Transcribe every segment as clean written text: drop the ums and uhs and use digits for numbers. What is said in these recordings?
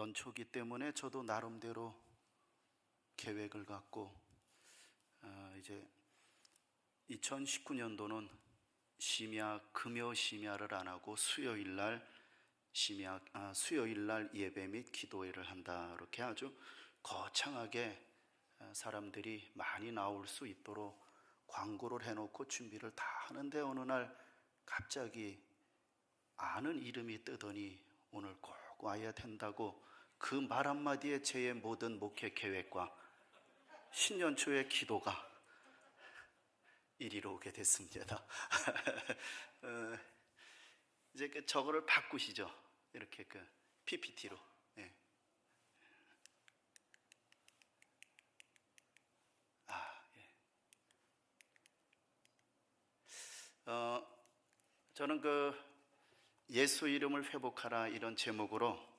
연초기 때문에 저도 나름대로 계획을 갖고 이제 2019년도는 금요 심야를 안 하고 수요일 날 예배 및 기도회를 한다. 이렇게 아주 거창하게 사람들이 많이 나올 수 있도록 광고를 해놓고 준비를 다 하는데, 어느 날 갑자기 아는 이름이 뜨더니 오늘 꼭 와야 된다고 그 말 한마디에 제 모든 목회 계획과 신년 초의 기도가 이리로 오게 됐습니다. 이제 저거를 바꾸시죠. 이렇게 PPT로. 예. 저는 예수 이름을 회복하라, 이런 제목으로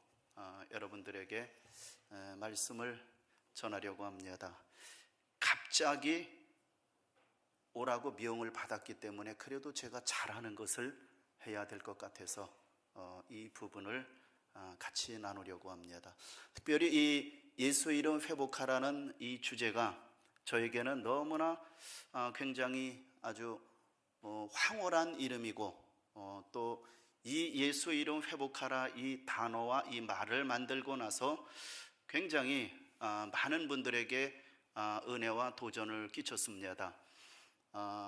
여러분들에게 말씀을 전하려고 합니다. 갑자기 오라고 미움을 받았기 때문에 그래도 제가 잘하는 것을 해야 될 것 같아서 이 부분을 같이 나누려고 합니다. 특별히 이 예수 이름 회복하라는 이 주제가 저에게는 너무나 굉장히 아주 황홀한 이름이고, 또 이 예수 이름 회복하라 이 단어와 이 말을 만들고 나서 굉장히 많은 분들에게 은혜와 도전을 끼쳤습니다.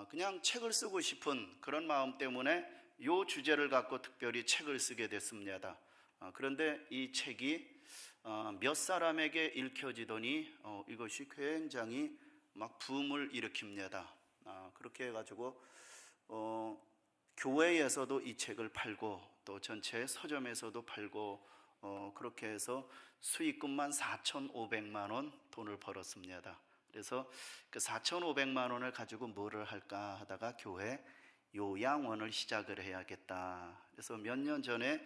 그냥 책을 쓰고 싶은 그런 마음 때문에 이 주제를 갖고 특별히 책을 쓰게 됐습니다. 그런데 이 책이 몇 사람에게 읽혀지더니 이것이 굉장히 막 붐을 일으킵니다. 그렇게 해가지고 교회에서도 이 책을 팔고 또 전체 서점에서도 팔고 그렇게 해서 수익금만 4,500만 원 돈을 벌었습니다. 그래서 그 4,500만 원을 가지고 뭐를 할까 하다가 교회 요양원을 시작을 해야겠다. 그래서 몇 년 전에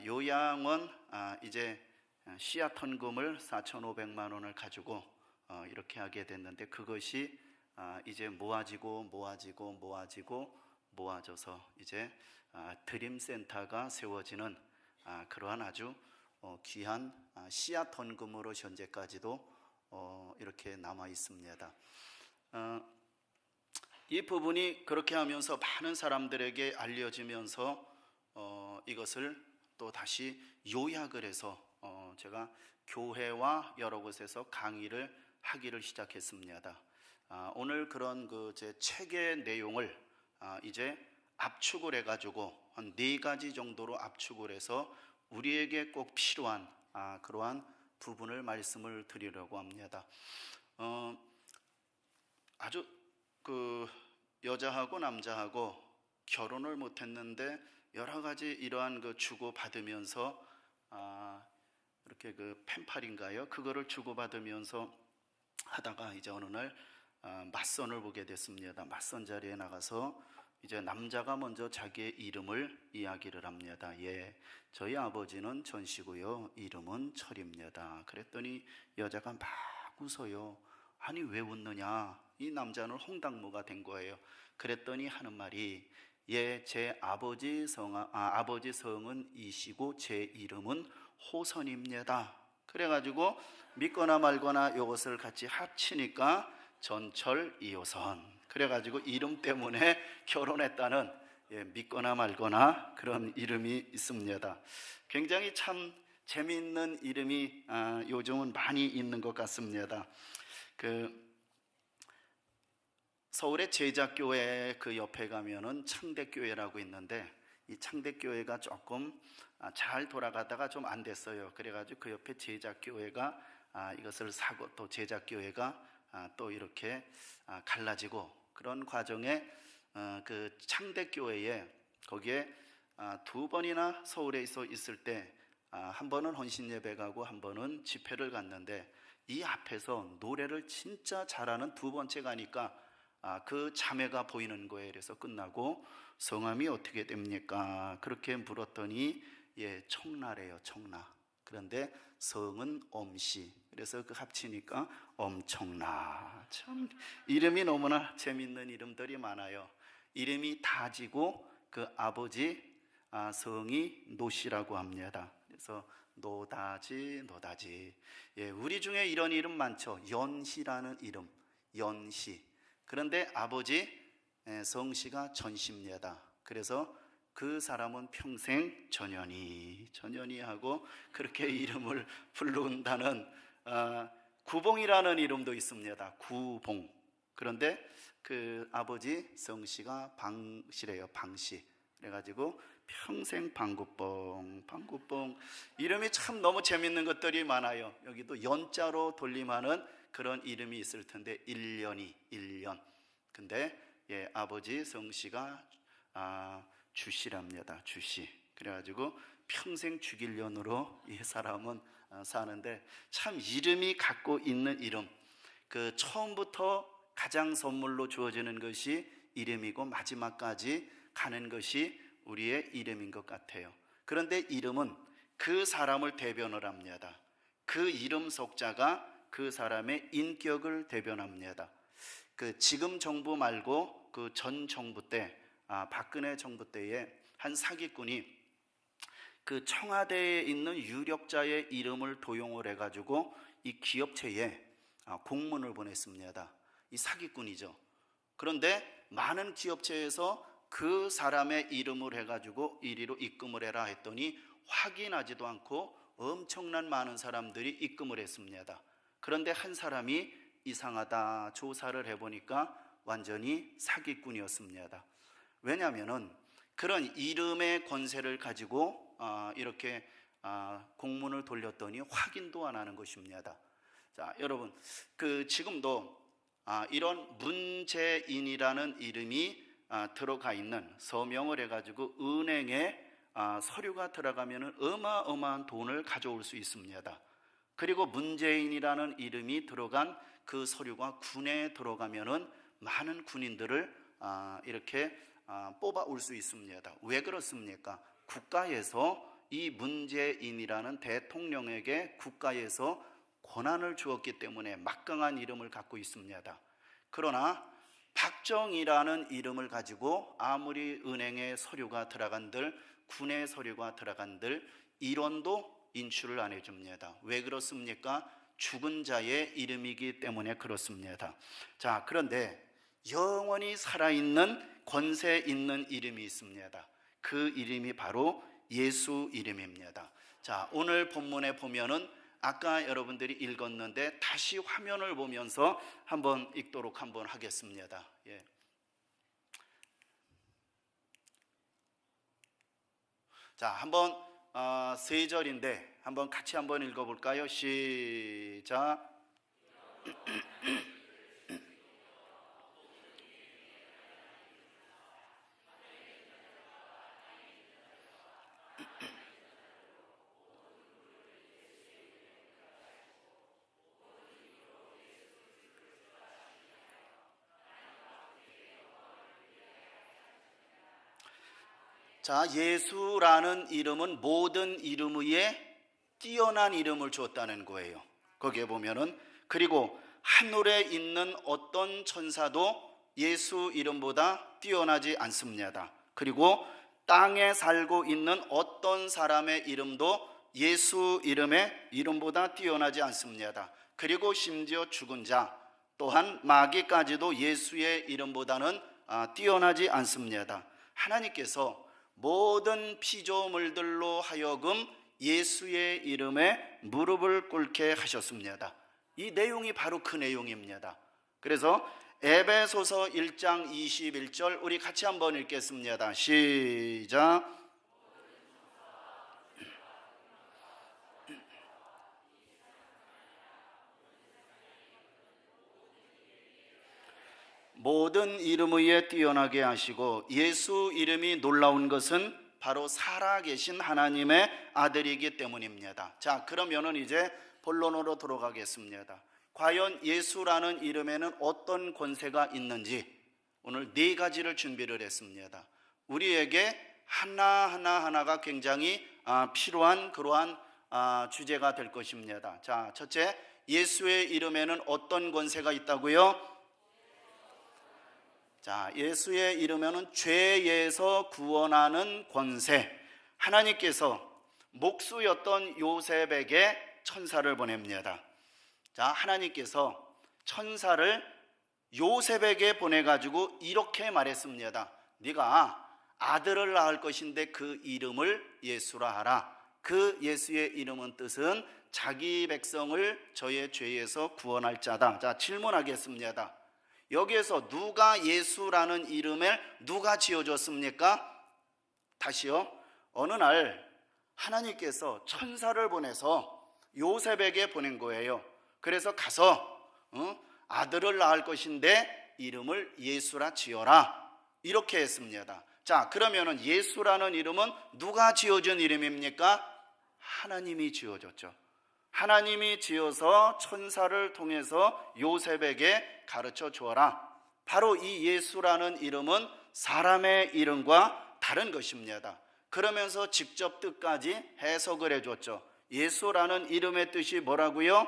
요양원 이제 씨앗 헌금을 4,500만 원을 가지고 이렇게 하게 됐는데, 그것이 이제 모아져서 이제 드림센터가 세워지는 그러한 아주 귀한 씨앗 헌금으로 현재까지도 이렇게 남아 있습니다. 이 부분이 그렇게 하면서 많은 사람들에게 알려지면서 이것을 또 다시 요약을 해서 제가 교회와 여러 곳에서 강의를 하기를 시작했습니다. 오늘 그런 제 책의 내용을 이제 압축을 해가지고 한 4가지 정도로 압축을 해서 우리에게 꼭 필요한 그러한 부분을 말씀을 드리려고 합니다. 아주 여자하고 남자하고 결혼을 못했는데 여러 가지 이러한 주고 받으면서 이렇게 펜팔인가요? 그거를 주고 받으면서 하다가 이제 어느 날 맞선을 보게 됐습니다. 맞선 자리에 나가서 이제 남자가 먼저 자기의 이름을 이야기를 합니다. 예, 저희 아버지는 전시고요, 이름은 철입니다. 그랬더니 여자가 막 웃어요. 아니 왜 웃느냐? 이 남자는 홍당무가 된 거예요. 그랬더니 하는 말이, 예, 제 아버지 성은 이시고 제 이름은 호선입니다. 그래가지고 믿거나 말거나 이것을 같이 합치니까 전철 이호선. 그래가지고 이름 때문에 결혼했다는, 믿거나 말거나 그런 이름이 있습니다. 굉장히 참 재미있는 이름이 요즘은 많이 있는 것 같습니다. 서울의 제자교회 옆에 가면은 창대교회라고 있는데, 이 창대교회가 조금 잘 돌아가다가 좀 안 됐어요. 그래가지고 그 옆에 제자교회가 이것을 사고 또 제자교회가 또 이렇게 갈라지고, 그런 과정에 그 창대교회에 거기에 2번이나 서울에 있을 때 한 번은 헌신예배 가고 한 번은 집회를 갔는데, 이 앞에서 노래를 진짜 잘하는 2번째 가니까 그 자매가 보이는 거예요. 그래서 끝나고 성함이 어떻게 됩니까? 그렇게 물었더니 청라래요. 청라. 그런데 성은 엄씨. 그래서 합치니까 엄청나. 참 이름이 너무나 재밌는 이름들이 많아요. 이름이 다지고 그 아버지 성이 노씨라고 합니다. 그래서 노다지, 노다지. 예, 우리 중에 이런 이름 많죠. 연시라는 이름, 연시. 그런데 아버지 성씨가 전시입니다. 그래서 그 사람은 평생 전현이 하고 그렇게 이름을 부른다는 구봉이라는 이름도 있습니다. 구봉. 그런데 그 아버지 성씨가 방씨래요. 방씨. 그래가지고 평생 방구뽕. 이름이 참 너무 재밌는 것들이 많아요. 여기도 연자로 돌림하는 그런 이름이 있을 텐데 1년. 근데 예, 아버지 성씨가 주씨랍니다. 주씨. 그래가지고 평생 주길년으로 이 사람은 사는데 참 이름이 갖고 있는 이름. 그 처음부터 가장 선물로 주어지는 것이 이름이고 마지막까지 가는 것이 우리의 이름인 것 같아요. 그런데 이름은 그 사람을 대변을 합니다. 그 이름 속자가 그 사람의 인격을 대변합니다. 그 지금 정부 말고 그 전 정부 때, 박근혜 정부 때에 한 사기꾼이 그 청와대에 있는 유력자의 이름을 도용을 해가지고 이 기업체에 공문을 보냈습니다. 이 사기꾼이죠. 그런데 많은 기업체에서 그 사람의 이름을 해가지고 이리로 입금을 해라 했더니 확인하지도 않고 엄청난 많은 사람들이 입금을 했습니다. 그런데 한 사람이 이상하다 조사를 해보니까 완전히 사기꾼이었습니다. 왜냐하면은 그런 이름의 권세를 가지고 이렇게 공문을 돌렸더니 확인도 안 하는 것입니다. 자, 여러분, 그 지금도 이런 문재인이라는 이름이 들어가 있는 서명을 해가지고 은행에 서류가 들어가면은 어마어마한 돈을 가져올 수 있습니다. 그리고 문재인이라는 이름이 들어간 그 서류가 군에 들어가면은 많은 군인들을 이렇게 뽑아올 수 있습니다. 왜 그렇습니까? 국가에서 이 문재인이라는 대통령에게 국가에서 권한을 주었기 때문에 막강한 이름을 갖고 있습니다. 그러나 박정희라는 이름을 가지고 아무리 은행에 서류가 들어간들 군의 서류가 들어간들 일원도 인출을 안 해줍니다. 왜 그렇습니까? 죽은 자의 이름이기 때문에 그렇습니다. 자, 그런데 영원히 살아있는 권세 있는 이름이 있습니다. 그 이름이 바로 예수 이름입니다. 자, 오늘 본문에 보면은 아까 여러분들이 읽었는데 다시 화면을 보면서 한번 읽도록 한번 하겠습니다. 예. 자, 한번 세 절인데 한번 같이 한번 읽어볼까요? 시작. 자, 예수라는 이름은 모든 이름 위에 뛰어난 이름을 주었다는 거예요. 거기에 보면은 그리고 하늘에 있는 어떤 천사도 예수 이름보다 뛰어나지 않습니다. 그리고 땅에 살고 있는 어떤 사람의 이름도 예수 이름의 이름보다 뛰어나지 않습니다. 그리고 심지어 죽은 자 또한 마귀까지도 예수의 이름보다는 뛰어나지 않습니다. 하나님께서 모든 피조물들로 하여금 예수의 이름에 무릎을 꿇게 하셨습니다. 이 내용이 바로 그 내용입니다. 그래서 에베소서 1장 21절 우리 같이 한번 읽겠습니다. 시작. 모든 이름 위에 뛰어나게 하시고 예수 이름이 놀라운 것은 바로 살아계신 하나님의 아들이기 때문입니다. 자, 그러면은 이제 본론으로 들어가겠습니다. 과연 예수라는 이름에는 어떤 권세가 있는지 오늘 네 가지를 준비를 했습니다. 우리에게 하나가 굉장히 필요한 그러한 주제가 될 것입니다. 자, 첫째, 예수의 이름에는 어떤 권세가 있다고요? 자, 예수의 이름에는 죄에서 구원하는 권세. 하나님께서 목수였던 요셉에게 천사를 보냅니다. 자, 하나님께서 천사를 요셉에게 보내가지고 이렇게 말했습니다. 네가 아들을 낳을 것인데 그 이름을 예수라 하라. 그 예수의 이름은 뜻은 자기 백성을 저의 죄에서 구원할 자다. 자, 질문하겠습니다. 여기에서 누가 예수라는 이름을 누가 지어줬습니까? 다시요. 어느 날 하나님께서 천사를 보내서 요셉에게 보낸 거예요. 그래서 가서 아들을 낳을 것인데 이름을 예수라 지어라, 이렇게 했습니다. 자, 그러면은 예수라는 이름은 누가 지어준 이름입니까? 하나님이 지어줬죠. 하나님이 지어서 천사를 통해서 요셉에게 가르쳐 주어라. 바로 이 예수라는 이름은 사람의 이름과 다른 것입니다. 그러면서 직접 뜻까지 해석을 해줬죠. 예수라는 이름의 뜻이 뭐라고요?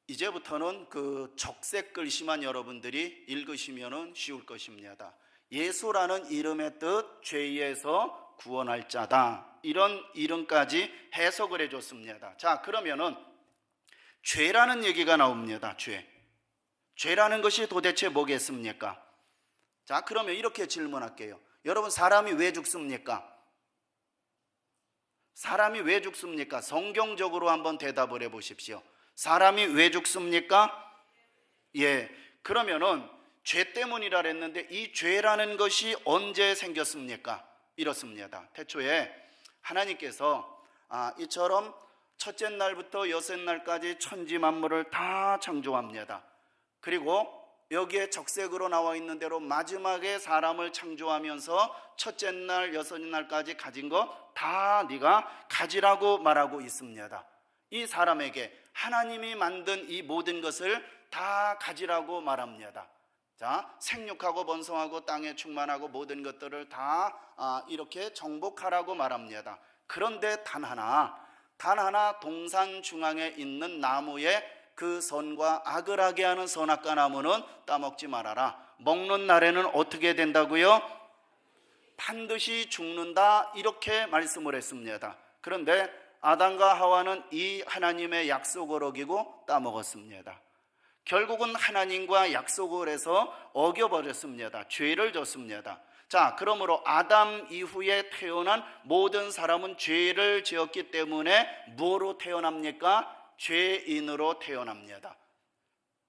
이제부터는 그 적색 글씨만 여러분들이 읽으시면 쉬울 것입니다. 예수라는 이름의 뜻, 죄에서 구원할 자다. 이런 이름까지 해석을 해줬습니다. 자, 그러면은 죄라는 얘기가 나옵니다. 죄라는 것이 도대체 뭐겠습니까? 자, 그러면 이렇게 질문할게요. 여러분, 사람이 왜 죽습니까? 사람이 왜 죽습니까? 성경적으로 한번 대답을 해 보십시오. 사람이 왜 죽습니까? 그러면은 죄 때문이라 했는데 이 죄라는 것이 언제 생겼습니까? 이렇습니다. 태초에 하나님께서 이처럼 첫째 날부터 여섯 날까지 천지 만물을 다 창조합니다. 그리고 여기에 적색으로 나와 있는 대로 마지막에 사람을 창조하면서 첫째 날 여섯 날까지 가진 거 다 네가 가지라고 말하고 있습니다. 이 사람에게 하나님이 만든 이 모든 것을 다 가지라고 말합니다. 자, 생육하고 번성하고 땅에 충만하고 모든 것들을 다 이렇게 정복하라고 말합니다. 그런데 단 하나 동산 중앙에 있는 나무에 그 선과 악을 하게 하는 선악과 나무는 따먹지 말아라. 먹는 날에는 어떻게 된다고요? 반드시 죽는다, 이렇게 말씀을 했습니다. 그런데 아담과 하와는 이 하나님의 약속을 어기고 따먹었습니다. 결국은 하나님과 약속을 해서 어겨버렸습니다. 죄를 졌습니다. 자, 그러므로 아담 이후에 태어난 모든 사람은 죄를 지었기 때문에 무엇으로 태어납니까? 죄인으로 태어납니다.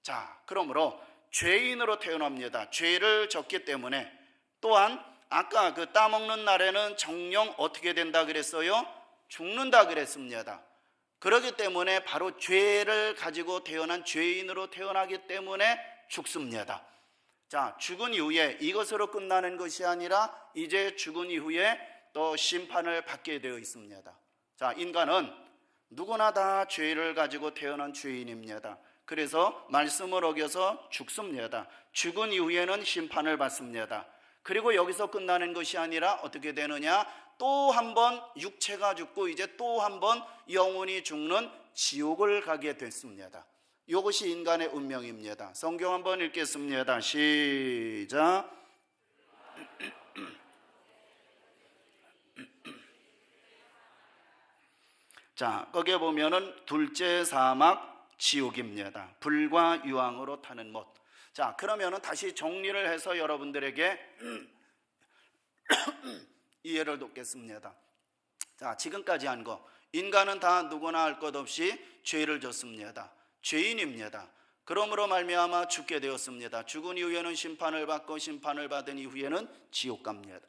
자, 그러므로 죄인으로 태어납니다. 죄를 졌기 때문에. 또한 아까 그 따먹는 날에는 정령 어떻게 된다 그랬어요? 죽는다 그랬습니다. 그렇기 때문에 바로 죄를 가지고 태어난 죄인으로 태어나기 때문에 죽습니다. 자, 죽은 이후에 이것으로 끝나는 것이 아니라 이제 죽은 이후에 또 심판을 받게 되어 있습니다. 자, 인간은 누구나 다 죄를 가지고 태어난 죄인입니다. 그래서 말씀을 어겨서 죽습니다. 죽은 이후에는 심판을 받습니다. 그리고 여기서 끝나는 것이 아니라 어떻게 되느냐? 또 한 번 육체가 죽고 이제 또 한 번 영혼이 죽는 지옥을 가게 됐습니다. 이것이 인간의 운명입니다. 성경 한번 읽겠습니다. 시작. 자, 거기에 보면은 둘째 사막 지옥입니다. 불과 유황으로 타는 못. 자, 그러면은 다시 정리를 해서 여러분들에게 이해를 돕겠습니다. 자, 지금까지 한 거, 인간은 다 누구나 할 것 없이 죄를 졌습니다. 죄인입니다. 그러므로 말미암아 죽게 되었습니다. 죽은 이후에는 심판을 받고 심판을 받은 이후에는 지옥 갑니다.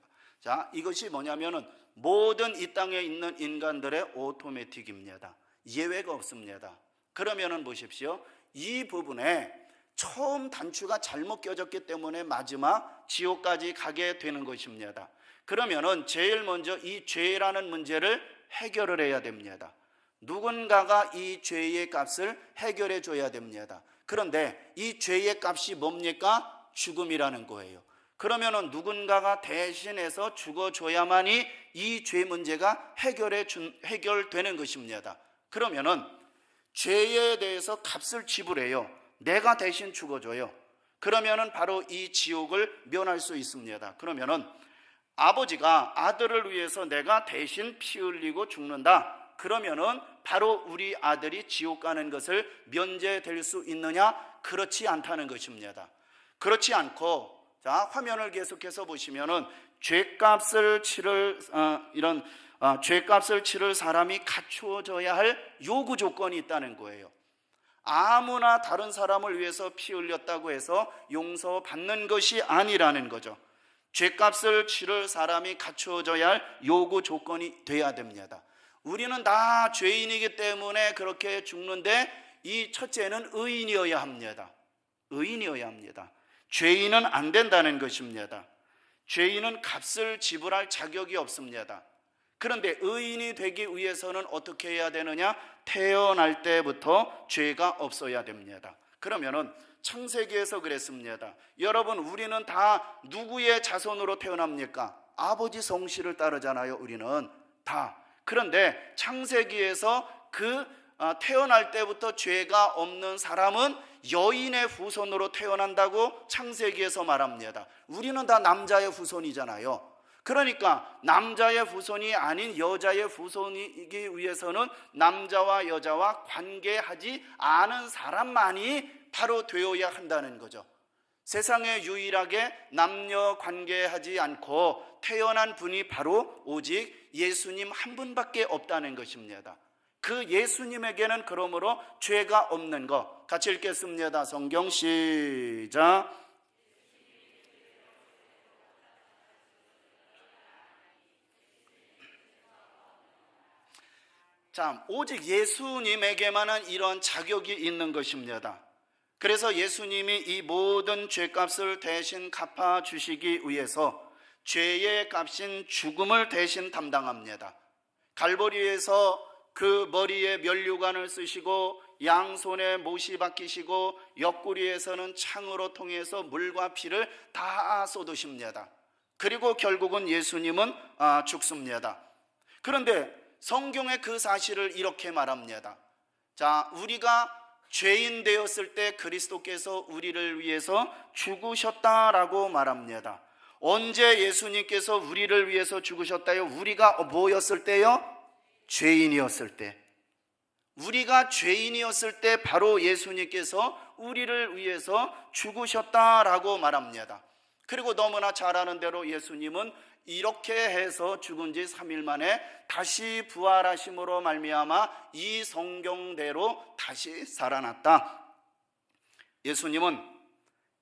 자, 이것이 뭐냐면은 모든 이 땅에 있는 인간들의 오토매틱입니다. 예외가 없습니다. 그러면은 보십시오. 이 부분에 처음 단추가 잘못 껴졌기 때문에 마지막 지옥까지 가게 되는 것입니다. 그러면은 제일 먼저 이 죄라는 문제를 해결을 해야 됩니다. 누군가가 이 죄의 값을 해결해 줘야 됩니다. 그런데 이 죄의 값이 뭡니까? 죽음이라는 거예요. 그러면은 누군가가 대신해서 죽어줘야만이 이 죄 문제가 해결되는 것입니다. 그러면은 죄에 대해서 값을 지불해요. 내가 대신 죽어줘요. 그러면은 바로 이 지옥을 면할 수 있습니다. 그러면은 아버지가 아들을 위해서 내가 대신 피 흘리고 죽는다, 그러면은 바로 우리 아들이 지옥 가는 것을 면제될 수 있느냐? 그렇지 않다는 것입니다. 그렇지 않고, 자, 화면을 계속해서 보시면은 죄값을 치를 죄값을 치를 사람이 갖추어져야 할 요구 조건이 있다는 거예요. 아무나 다른 사람을 위해서 피 흘렸다고 해서 용서받는 것이 아니라는 거죠. 죄값을 치를 사람이 갖추어져야 할 요구 조건이 돼야 됩니다. 우리는 다 죄인이기 때문에 그렇게 죽는데, 이 첫째는 의인이어야 합니다. 의인이어야 합니다. 죄인은 안 된다는 것입니다. 죄인은 값을 지불할 자격이 없습니다. 그런데 의인이 되기 위해서는 어떻게 해야 되느냐? 태어날 때부터 죄가 없어야 됩니다. 그러면은 창세기에서 그랬습니다. 여러분, 우리는 다 누구의 자손으로 태어납니까? 아버지 성씨를 따르잖아요, 우리는 다. 그런데 창세기에서 태어날 때부터 죄가 없는 사람은 여인의 후손으로 태어난다고 창세기에서 말합니다. 우리는 다 남자의 후손이잖아요. 그러니까 남자의 후손이 아닌 여자의 후손이기 위해서는 남자와 여자와 관계하지 않은 사람만이 바로 되어야 한다는 거죠. 세상에 유일하게 남녀 관계하지 않고 태어난 분이 바로 오직 예수님 한 분밖에 없다는 것입니다. 그 예수님에게는 그러므로 죄가 없는 것. 같이 읽겠습니다. 성경 시작. 자, 오직 예수님에게만은 이런 자격이 있는 것입니다. 그래서 예수님이 이 모든 죄값을 대신 갚아주시기 위해서 죄의 값인 죽음을 대신 담당합니다. 갈보리에서 그 머리에 면류관을 쓰시고 양손에 못이 박히시고 옆구리에서는 창으로 통해서 물과 피를 다 쏟으십니다. 그리고 결국은 예수님은 죽습니다. 그런데 성경의 그 사실을 이렇게 말합니다. 자, 우리가 죄인 되었을 때 그리스도께서 우리를 위해서 죽으셨다라고 말합니다. 언제 예수님께서 우리를 위해서 죽으셨다요? 우리가 뭐였을 때요? 죄인이었을 때. 우리가 죄인이었을 때 바로 예수님께서 우리를 위해서 죽으셨다라고 말합니다. 그리고 너무나 잘 아는 대로 예수님은 이렇게 해서 죽은 지 3일 만에 다시 부활하심으로 말미암아 이 성경대로 다시 살아났다. 예수님은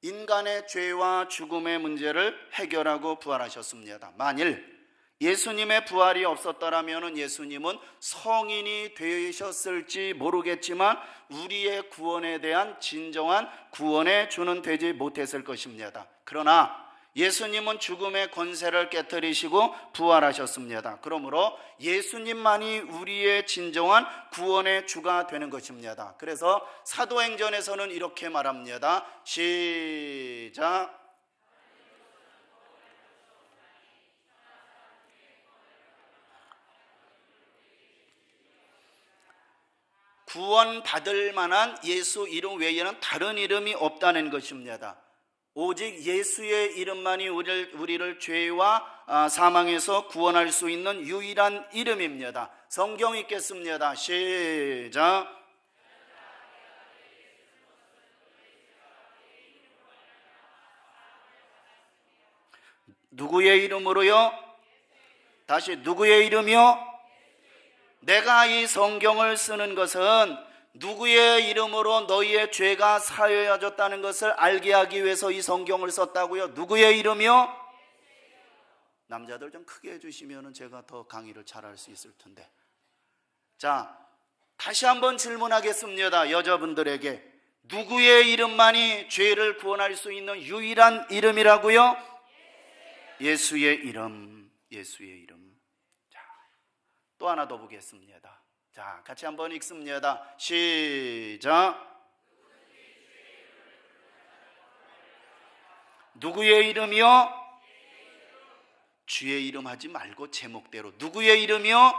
인간의 죄와 죽음의 문제를 해결하고 부활하셨습니다. 만일 예수님의 부활이 없었더라면 예수님은 성인이 되셨을지 모르겠지만 우리의 구원에 대한 진정한 구원의 주는 되지 못했을 것입니다. 그러나 예수님은 죽음의 권세를 깨뜨리시고 부활하셨습니다. 그러므로 예수님만이 우리의 진정한 구원의 주가 되는 것입니다. 그래서 사도행전에서는 이렇게 말합니다. 시작. 구원받을 만한 예수 이름 외에는 다른 이름이 없다는 것입니다. 오직 예수의 이름만이 우리를 죄와 사망에서 구원할 수 있는 유일한 이름입니다. 성경 읽겠습니다. 시작. 누구의 이름으로요? 다시 누구의 이름이요? 내가 이 성경을 쓰는 것은 누구의 이름으로 너희의 죄가 사여졌다는 것을 알게 하기 위해서 이 성경을 썼다고요. 누구의 이름이요? 남자들 좀 크게 해주시면 제가 더 강의를 잘할 수 있을 텐데. 자, 다시 한번 질문하겠습니다. 여자분들에게 누구의 이름만이 죄를 구원할 수 있는 유일한 이름이라고요? 예수의 이름. 예수의 이름. 또 하나 더 보겠습니다. 자, 같이 한번 읽습니다. 시작. 누구의 이름이요? 주의 이름 하지 말고 제목대로 누구의 이름이요?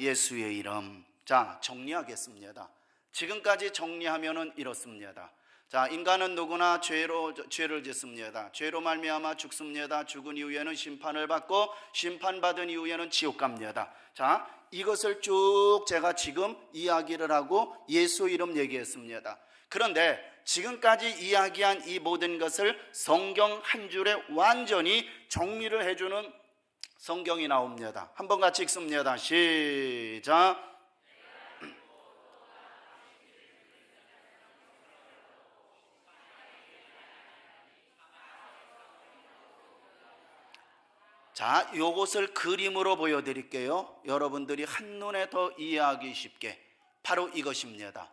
예수의 이름. 자, 정리하겠습니다. 지금까지 정리하면은 이렇습니다. 자, 인간은 누구나 죄를 짓습니다. 죄로 말미암아 죽습니다. 죽은 이후에는 심판을 받고 심판받은 이후에는 지옥 갑니다. 자, 이것을 쭉 제가 지금 이야기를 하고 예수 이름 얘기했습니다. 그런데 지금까지 이야기한 이 모든 것을 성경 한 줄에 완전히 정리를 해주는 성경이 나옵니다. 한번 같이 읽습니다. 시작. 자, 요것을 그림으로 보여드릴게요. 여러분들이 한눈에 더 이해하기 쉽게. 바로 이것입니다.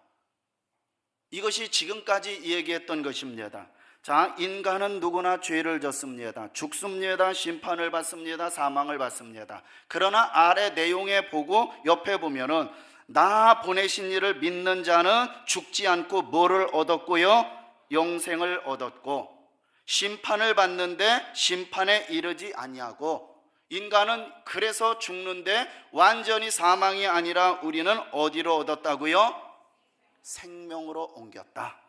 이것이 지금까지 얘기했던 것입니다. 자, 인간은 누구나 죄를 졌습니다. 죽습니다. 심판을 받습니다. 사망을 받습니다. 그러나 아래 내용에 보고 옆에 보면은 나 보내신 이를 믿는 자는 죽지 않고 뭐를 얻었고요? 영생을 얻었고, 심판을 받는데 심판에 이르지 아니하고, 인간은 그래서 죽는데 완전히 사망이 아니라 우리는 어디로 얻었다고요? 생명으로 옮겼다.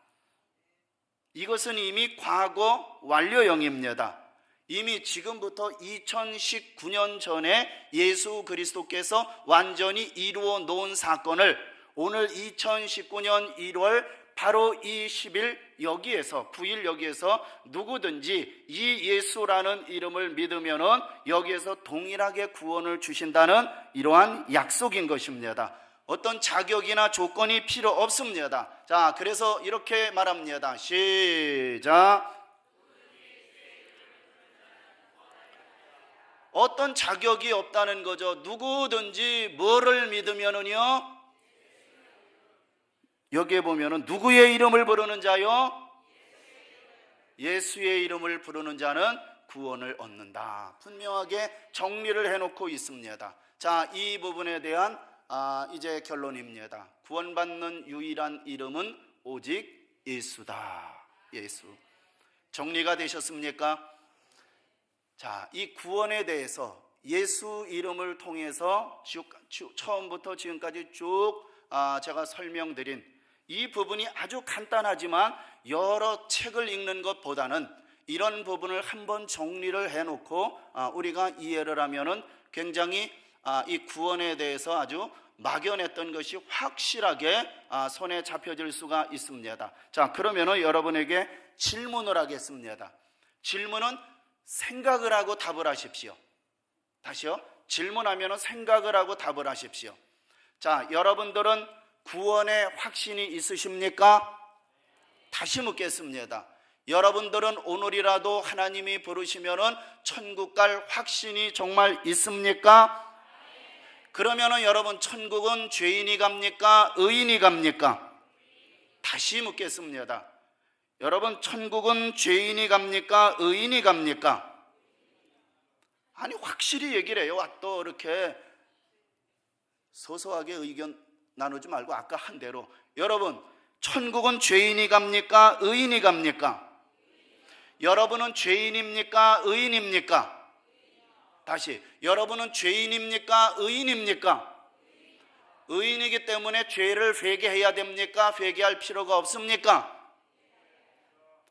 이것은 이미 과거 완료형입니다. 이미 지금부터 2019년 전에 예수 그리스도께서 완전히 이루어 놓은 사건을 오늘 2019년 1월 바로 이 10일 여기에서 9일 여기에서 누구든지 이 예수라는 이름을 믿으면은 여기에서 동일하게 구원을 주신다는 이러한 약속인 것입니다. 어떤 자격이나 조건이 필요 없습니다. 자, 그래서 이렇게 말합니다. 시작. 어떤 자격이 없다는 거죠. 누구든지 뭐를 믿으면은요, 여기에 보면은 누구의 이름을 부르는 자요? 예수의 이름을 부르는 자는 구원을 얻는다. 분명하게 정리를 해놓고 있습니다. 자, 이 부분에 대한 이제 결론입니다. 구원받는 유일한 이름은 오직 예수다. 예수. 정리가 되셨습니까? 자, 이 구원에 대해서 예수 이름을 통해서 처음부터 지금까지 쭉 제가 설명드린 이 부분이 아주 간단하지만 여러 책을 읽는 것보다는 이런 부분을 한번 정리를 해놓고 우리가 이해를 하면은 굉장히 이 구원에 대해서 아주 막연했던 것이 확실하게 손에 잡혀질 수가 있습니다. 자, 그러면은 여러분에게 질문을 하겠습니다. 질문은 생각을 하고 답을 하십시오. 다시요. 질문하면은 생각을 하고 답을 하십시오. 자, 여러분들은 구원의 확신이 있으십니까? 다시 묻겠습니다. 여러분들은 오늘이라도 하나님이 부르시면은 천국 갈 확신이 정말 있습니까? 그러면은 여러분 천국은 죄인이 갑니까? 의인이 갑니까? 다시 묻겠습니다. 여러분 천국은 죄인이 갑니까? 의인이 갑니까? 아니 확실히 얘기를 해요. 또 이렇게 소소하게 의견 나누지 말고 아까 한 대로. 여러분 천국은 죄인이 갑니까? 의인이 갑니까? 여러분은 죄인입니까? 의인입니까? 다시, 여러분은 죄인입니까? 의인입니까? 의인이기 때문에 죄를 회개해야 됩니까? 회개할 필요가 없습니까?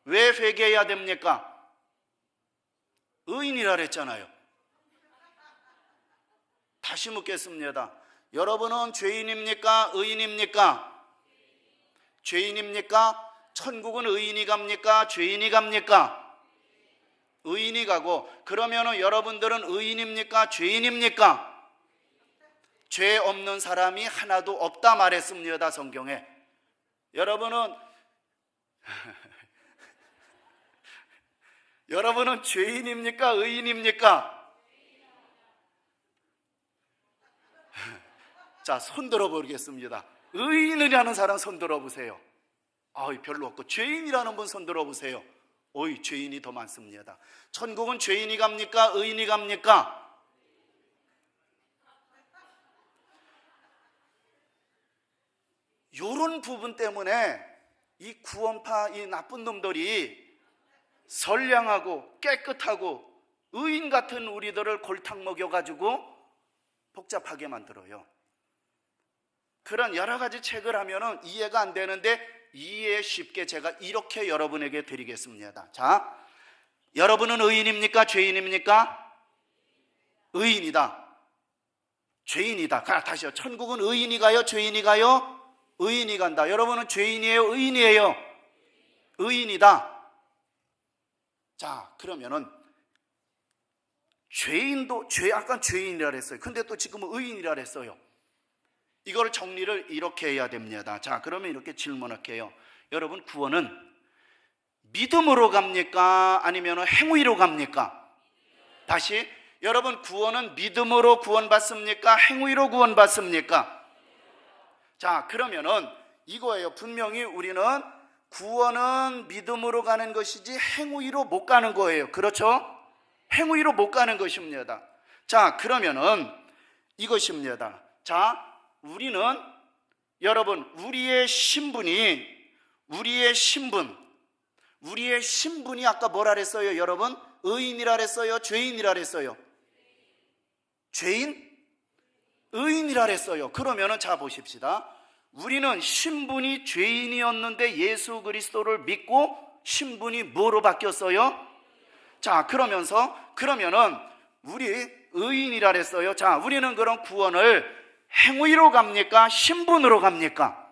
왜 회개해야 됩니까? 의인이라 그랬잖아요. 다시 묻겠습니다. 여러분은 죄인입니까? 의인입니까? 죄인입니까? 천국은 의인이 갑니까? 죄인이 갑니까? 의인이 가고, 그러면 여러분들은 의인입니까? 죄인입니까? 죄 없는 사람이 하나도 없다 말했습니다. 성경에. 여러분은 여러분은 죄인입니까? 의인입니까? 자, 손 들어보겠습니다. 의인이라는 사람 손 들어보세요. 별로 없고, 죄인이라는 분 손 들어보세요. 죄인이 더 많습니다. 천국은 죄인이 갑니까? 의인이 갑니까? 이런 부분 때문에 이 구원파, 이 나쁜 놈들이 선량하고 깨끗하고 의인 같은 우리들을 골탕 먹여가지고 복잡하게 만들어요. 그런 여러 가지 책을 하면은 이해가 안 되는데 이해 쉽게 제가 이렇게 여러분에게 드리겠습니다. 자, 여러분은 의인입니까? 죄인입니까? 의인이다. 죄인이다. 다시요. 천국은 의인이 가요? 죄인이 가요? 의인이 간다. 여러분은 죄인이에요? 의인이에요? 의인이다. 자, 그러면은 죄인도 아까 죄인이라 그랬어요. 근데 또 지금은 의인이라 그랬어요. 이걸 정리를 이렇게 해야 됩니다. 자, 그러면 이렇게 질문할게요. 여러분, 구원은 믿음으로 갑니까? 아니면 행위로 갑니까? 다시, 여러분, 구원은 믿음으로 구원받습니까? 행위로 구원받습니까? 자, 그러면은 이거예요. 분명히 우리는 구원은 믿음으로 가는 것이지 행위로 못 가는 거예요. 그렇죠? 행위로 못 가는 것입니다. 자, 그러면은 이것입니다. 자, 우리는 여러분, 우리의 신분이 아까 뭐라 그랬어요? 여러분, 의인이라 그랬어요? 죄인이라 그랬어요? 죄인? 의인이라 그랬어요. 그러면은 자, 보십시다. 우리는 신분이 죄인이었는데 예수 그리스도를 믿고 신분이 뭐로 바뀌었어요? 자, 그러면은 우리 의인이라 그랬어요. 자, 우리는 그럼 구원을 행위로 갑니까? 신분으로 갑니까?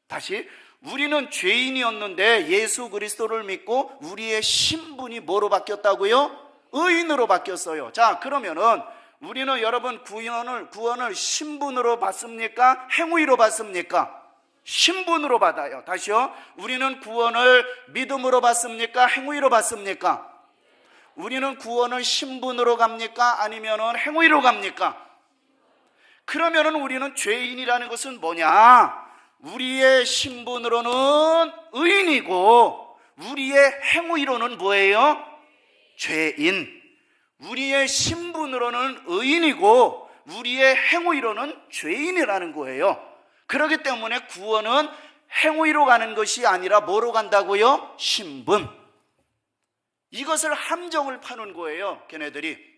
다시, 우리는 죄인이었는데 예수 그리스도를 믿고 우리의 신분이 뭐로 바뀌었다고요? 의인으로 바뀌었어요. 자, 그러면은 우리는 여러분 구원을 신분으로 받습니까? 행위로 받습니까? 신분으로 받아요. 다시요. 우리는 구원을 믿음으로 받습니까? 행위로 받습니까? 우리는 구원을 신분으로 갑니까? 아니면 행위로 갑니까? 그러면은 우리는 죄인이라는 것은 뭐냐? 우리의 신분으로는 의인이고 우리의 행위로는 뭐예요? 죄인. 우리의 신분으로는 의인이고 우리의 행위로는 죄인이라는 거예요. 그렇기 때문에 구원은 행위로 가는 것이 아니라 뭐로 간다고요? 신분. 이것을 함정을 파는 거예요. 걔네들이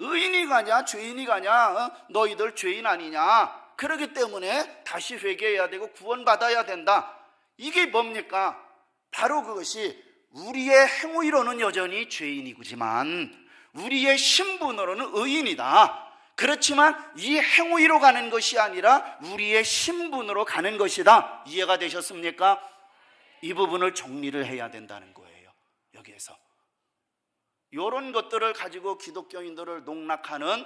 의인이 가냐 죄인이 가냐, 너희들 죄인 아니냐, 그렇기 때문에 다시 회개해야 되고 구원받아야 된다. 이게 뭡니까? 바로 그것이 우리의 행위로는 여전히 죄인이지만 우리의 신분으로는 의인이다. 그렇지만 이 행위로 가는 것이 아니라 우리의 신분으로 가는 것이다. 이해가 되셨습니까? 이 부분을 정리를 해야 된다는 거예요. 여기에서 이런 것들을 가지고 기독교인들을 농락하는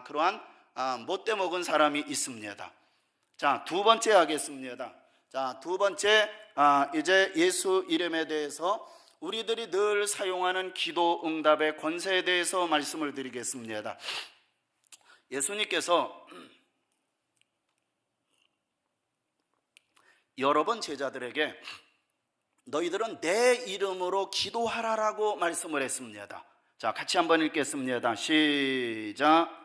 그러한 못돼 먹은 사람이 있습니다. 자, 두 번째 하겠습니다. 자, 두 번째, 이제 예수 이름에 대해서 우리들이 늘 사용하는 기도 응답의 권세에 대해서 말씀을 드리겠습니다. 예수님께서 여러 번 제자들에게 너희들은 내 이름으로 기도하라라고 말씀을 했습니다. 자, 같이 한번 읽겠습니다. 시작.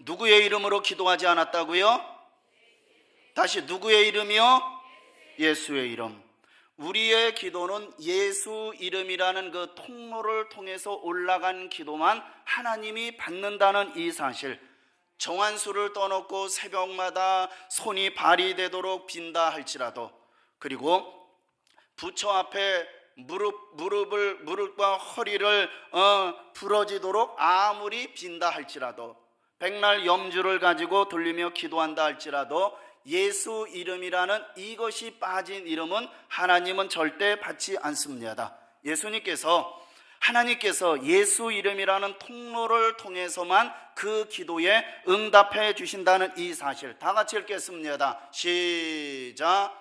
누구의 이름으로 기도하지 않았다고요? 다시, 누구의 이름이요? 예수의 이름. 우리의 기도는 예수 이름이라는 그 통로를 통해서 올라간 기도만 하나님이 받는다는 이 사실, 정한수를 떠놓고 새벽마다 손이 발이 되도록 빈다 할지라도, 그리고 부처 앞에 무릎과 허리를 부러지도록 아무리 빈다 할지라도, 백날 염주를 가지고 돌리며 기도한다 할지라도 예수 이름이라는 이것이 빠진 이름은 하나님은 절대 받지 않습니다. 하나님께서 예수 이름이라는 통로를 통해서만 그 기도에 응답해 주신다는 이 사실, 다 같이 읽겠습니다. 시작.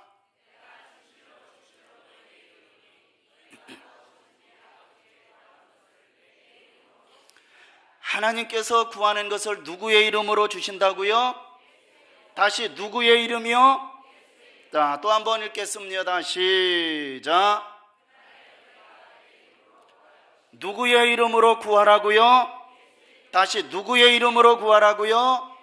하나님께서 구하는 것을 누구의 이름으로 주신다고요? 다시, 누구의 이름이요? 자, 또 한번 읽겠습니다. 시작. 누구의 이름으로 구하라고요? 다시, 누구의 이름으로 구하라고요?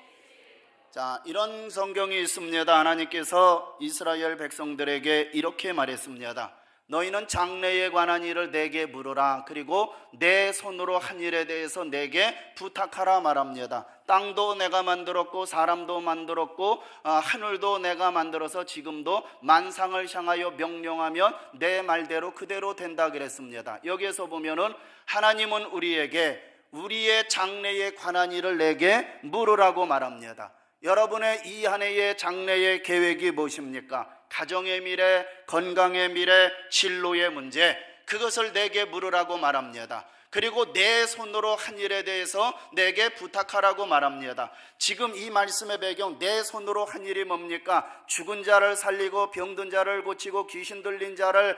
자, 이런 성경이 있습니다. 하나님께서 이스라엘 백성들에게 이렇게 말했습니다. 너희는 장래에 관한 일을 내게 물으라. 그리고 내 손으로 한 일에 대해서 내게 부탁하라 말합니다. 땅도 내가 만들었고 사람도 만들었고 하늘도 내가 만들어서 지금도 만상을 향하여 명령하면 내 말대로 그대로 된다 그랬습니다. 여기에서 보면은 하나님은 우리에게 우리의 장래에 관한 일을 내게 물으라고 말합니다. 여러분의 이 한 해의 장래의 계획이 무엇입니까? 가정의 미래, 건강의 미래, 진로의 문제, 그것을 내게 물으라고 말합니다. 그리고 내 손으로 한 일에 대해서 내게 부탁하라고 말합니다. 지금 이 말씀의 배경, 내 손으로 한 일이 뭡니까? 죽은 자를 살리고 병든 자를 고치고 귀신 들린 자를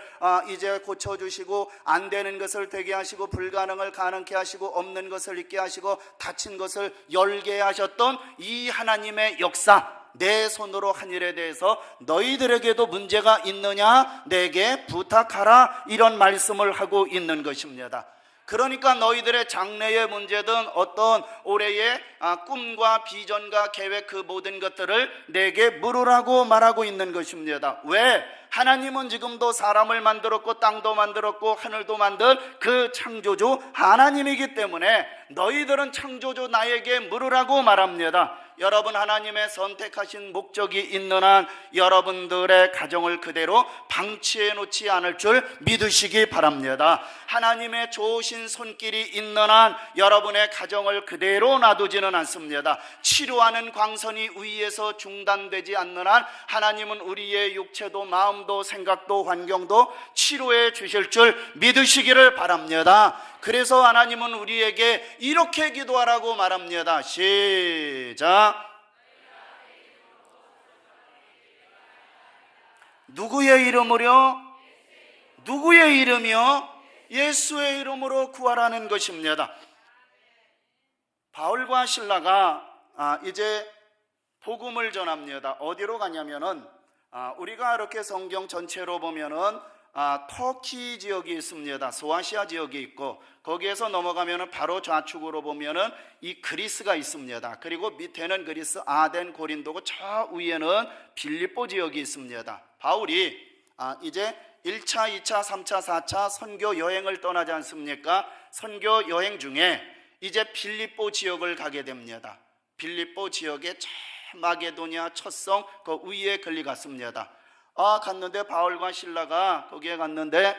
이제 고쳐주시고 안 되는 것을 되게 하시고 불가능을 가능케 하시고 없는 것을 있게 하시고 닫힌 것을 열게 하셨던 이 하나님의 역사, 내 손으로 한 일에 대해서 너희들에게도 문제가 있느냐? 내게 부탁하라, 이런 말씀을 하고 있는 것입니다. 그러니까 너희들의 장래의 문제든 어떤 올해의 꿈과 비전과 계획, 그 모든 것들을 내게 물으라고 말하고 있는 것입니다. 왜? 하나님은 지금도 사람을 만들었고 땅도 만들었고 하늘도 만든 그 창조주 하나님이기 때문에 너희들은 창조주 나에게 물으라고 말합니다. 여러분, 하나님의 선택하신 목적이 있는 한 여러분들의 가정을 그대로 방치해 놓지 않을 줄 믿으시기 바랍니다. 하나님의 좋으신 손길이 있는 한 여러분의 가정을 그대로 놔두지는 않습니다. 치료하는 광선이 위에서 중단되지 않는 한 하나님은 우리의 육체도 마음도 생각도 환경도 치료해 주실 줄 믿으시기를 바랍니다. 그래서 하나님은 우리에게 이렇게 기도하라고 말합니다. 시작. 누구의 이름으로? 누구의 이름이요? 예수의 이름으로 구하라는 것입니다. 바울과 실라가 이제 복음을 전합니다. 어디로 가냐면은 우리가 이렇게 성경 전체로 보면은 터키 지역이 있습니다. 소아시아 지역이 있고 거기에서 넘어가면은 바로 좌측으로 보면은 이 그리스가 있습니다. 그리고 밑에는 그리스, 아덴, 고린도고 저 위에는 빌립보 지역이 있습니다. 바울이 이제 1차, 2차, 3차, 4차 선교 여행을 떠나지 않습니까? 선교 여행 중에 이제 빌립보 지역을 가게 됩니다. 빌립보 지역의 마게도니아 첫성 그 위에 걸리 갔습니다. 갔는데 바울과 실라가 거기에 갔는데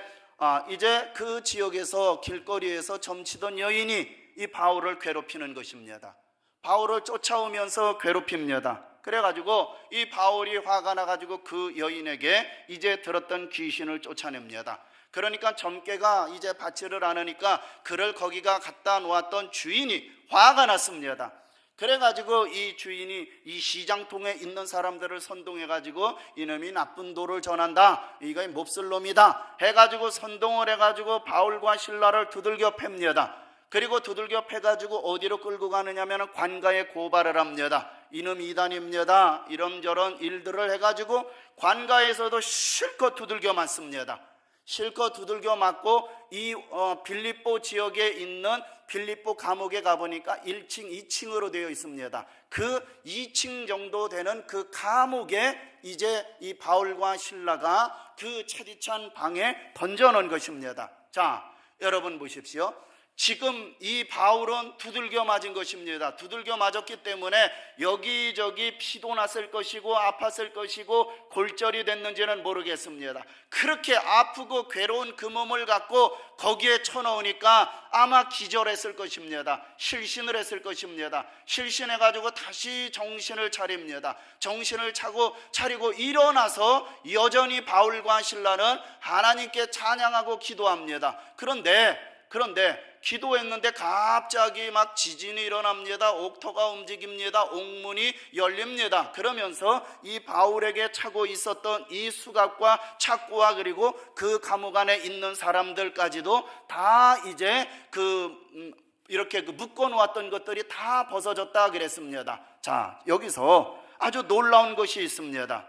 이제 그 지역에서 길거리에서 점치던 여인이 이 바울을 괴롭히는 것입니다. 바울을 쫓아오면서 괴롭힙니다. 그래가지고 이 바울이 화가 나가지고 그 여인에게 이제 들었던 귀신을 쫓아냅니다. 그러니까 점괘가 이제 받지를 않으니까 그를 거기가 갖다 놓았던 주인이 화가 났습니다. 그래가지고 이 주인이 이 시장통에 있는 사람들을 선동해가지고 이놈이 나쁜 도를 전한다, 이거 몹쓸 놈이다 해가지고 선동을 해가지고 바울과 실라를 두들겨 팹니다. 그리고 두들겨 패가지고 어디로 끌고 가느냐면 관가에 고발을 합니다. 이놈 이단입니다, 이런저런 일들을 해가지고 관가에서도 실컷 두들겨 맞습니다. 실컷 두들겨 맞고 이 빌립보 지역에 있는 빌립보 감옥에 가보니까 1층, 2층으로 되어 있습니다. 그 2층 정도 되는 그 감옥에 이제 이 바울과 실라가 그 차디찬 방에 던져놓은 것입니다. 자, 여러분 보십시오. 지금 이 바울은 두들겨 맞은 것입니다. 두들겨 맞았기 때문에 여기저기 피도 났을 것이고 아팠을 것이고 골절이 됐는지는 모르겠습니다. 그렇게 아프고 괴로운 그 몸을 갖고 거기에 쳐넣으니까 아마 기절했을 것입니다. 실신을 했을 것입니다. 실신해가지고 다시 정신을 차립니다. 정신을 차리고 일어나서 여전히 바울과 실라는 하나님께 찬양하고 기도합니다. 그런데 기도했는데 갑자기 막 지진이 일어납니다. 옥토가 움직입니다. 옥문이 열립니다. 그러면서 이 바울에게 차고 있었던 이 수갑과 착고와 그리고 그 감옥 안에 있는 사람들까지도 다 이제 이렇게 묶어 놓았던 것들이 다 벗어졌다 그랬습니다. 자, 여기서 아주 놀라운 것이 있습니다.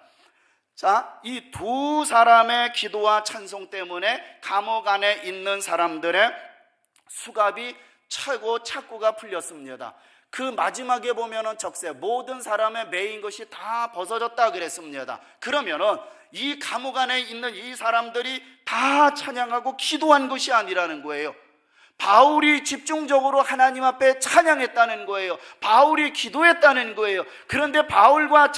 자, 이 두 사람의 기도와 찬송 때문에 감옥 안에 있는 사람들의 수갑이 차고 착고가 풀렸습니다. 그 마지막에 보면은 적세 모든 사람의 매인 것이 다 벗어졌다 그랬습니다. 그러면은 이 감옥 안에 있는 이 사람들이 다 찬양하고 기도한 것이 아니라는 거예요. 바울이 집중적으로 하나님 앞에 찬양했다는 거예요. 바울이 기도했다는 거예요. 그런데 바울과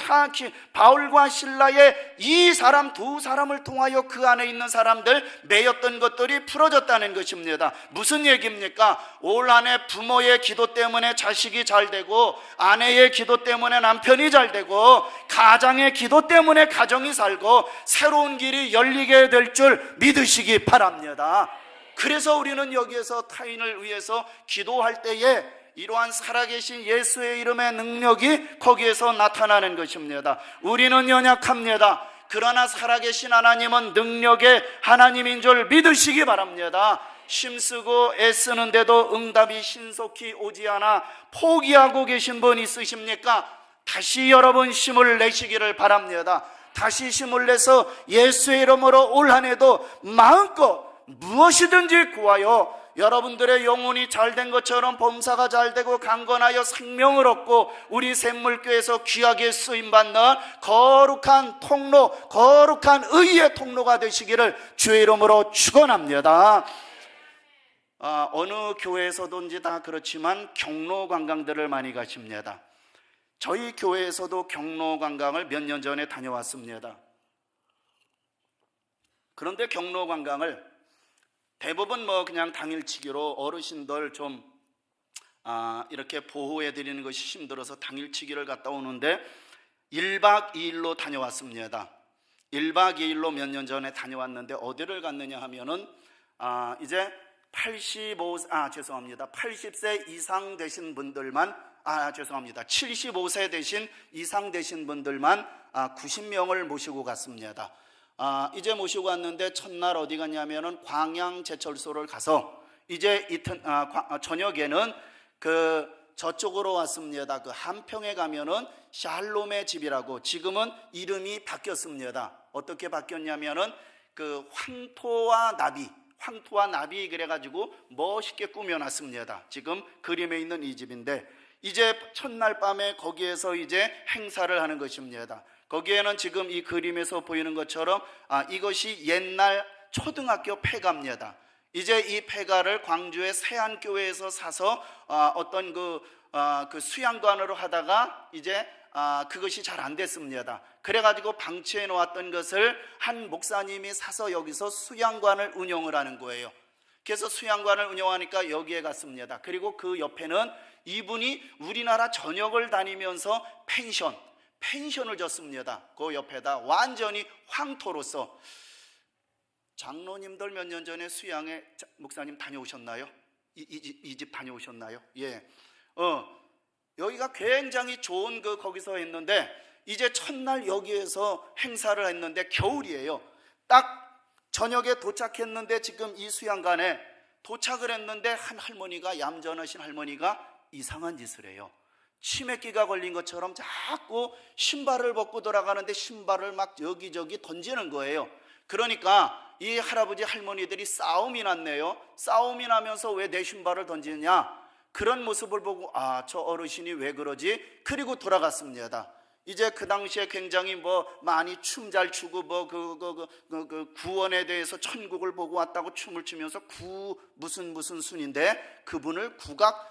신라의 이 사람 두 사람을 통하여 그 안에 있는 사람들 매였던 것들이 풀어졌다는 것입니다. 무슨 얘기입니까? 올 한해 부모의 기도 때문에 자식이 잘 되고, 아내의 기도 때문에 남편이 잘 되고, 가장의 기도 때문에 가정이 살고, 새로운 길이 열리게 될 줄 믿으시기 바랍니다. 그래서 우리는 여기에서 타인을 위해서 기도할 때에 이러한 살아계신 예수의 이름의 능력이 거기에서 나타나는 것입니다. 우리는 연약합니다. 그러나 살아계신 하나님은 능력의 하나님인 줄 믿으시기 바랍니다. 힘쓰고 애쓰는데도 응답이 신속히 오지 않아 포기하고 계신 분 있으십니까? 다시 여러분 힘을 내시기를 바랍니다. 다시 힘을 내서 예수의 이름으로 올 한 해도 마음껏 무엇이든지 구하여 여러분들의 영혼이 잘된 것처럼 범사가 잘되고 강건하여 생명을 얻고 우리 샘물교회에서 귀하게 쓰임받는 거룩한 통로, 거룩한 의의 통로가 되시기를 주의 이름으로 축원합니다. 어느 교회에서든지 다 그렇지만 경로 관광들을 많이 가십니다. 저희 교회에서도 경로 관광을 몇 년 전에 다녀왔습니다. 그런데 경로 관광을 대부분 그냥 당일치기로 어르신들 좀 이렇게 보호해 드리는 것이 힘들어서 당일치기를 갔다 오는데 1박 2일로 다녀왔습니다. 1박 2일로 몇 년 전에 다녀왔는데 어디를 갔느냐 하면은 이제 80세 이상 되신 분들만 75세 이상 되신 분들만 90명을 모시고 갔습니다. 이제 모시고 왔는데 첫날 어디 갔냐면은 광양제철소를 가서 이제 저녁에는 저쪽으로 왔습니다. 그 한평에 가면은 샬롬의 집이라고 지금은 이름이 바뀌었습니다. 어떻게 바뀌었냐면은 그 황토와 나비 그래가지고 멋있게 꾸며놨습니다. 지금 그림에 있는 이 집인데 이제 첫날 밤에 거기에서 이제 행사를 하는 것입니다. 거기에는 지금 이 그림에서 보이는 것처럼 이것이 옛날 초등학교 폐가입니다. 이제 이 폐가를 광주의 세안교회에서 사서 어떤 그 수양관으로 하다가 이제 그것이 잘 안 됐습니다. 그래가지고 방치해 놓았던 것을 한 목사님이 사서 여기서 수양관을 운영을 하는 거예요. 그래서 수양관을 운영하니까 여기에 갔습니다. 그리고 그 옆에는 이분이 우리나라 전역을 다니면서 펜션을 줬습니다. 그 옆에다 완전히 황토로서. 장로님들 몇 년 전에 수양에 목사님 다녀오셨나요? 이 집 다녀오셨나요? 예. 여기가 굉장히 좋은 거기서 했는데 이제 첫날 여기에서 행사를 했는데 겨울이에요. 딱 저녁에 도착했는데 지금 이 수양관에 도착을 했는데 한 할머니가, 얌전하신 할머니가 이상한 짓을 해요. 치매기가 걸린 것처럼 자꾸 신발을 벗고 돌아가는데 신발을 막 여기저기 던지는 거예요. 그러니까 이 할아버지 할머니들이 싸움이 났네요. 싸움이 나면서 왜 내 신발을 던지느냐, 그런 모습을 보고 저 어르신이 왜 그러지? 그리고 돌아갔습니다. 이제 그 당시에 굉장히 많이 춤 잘 추고 구원에 대해서 천국을 보고 왔다고 춤을 추면서 무슨 순인데 그분을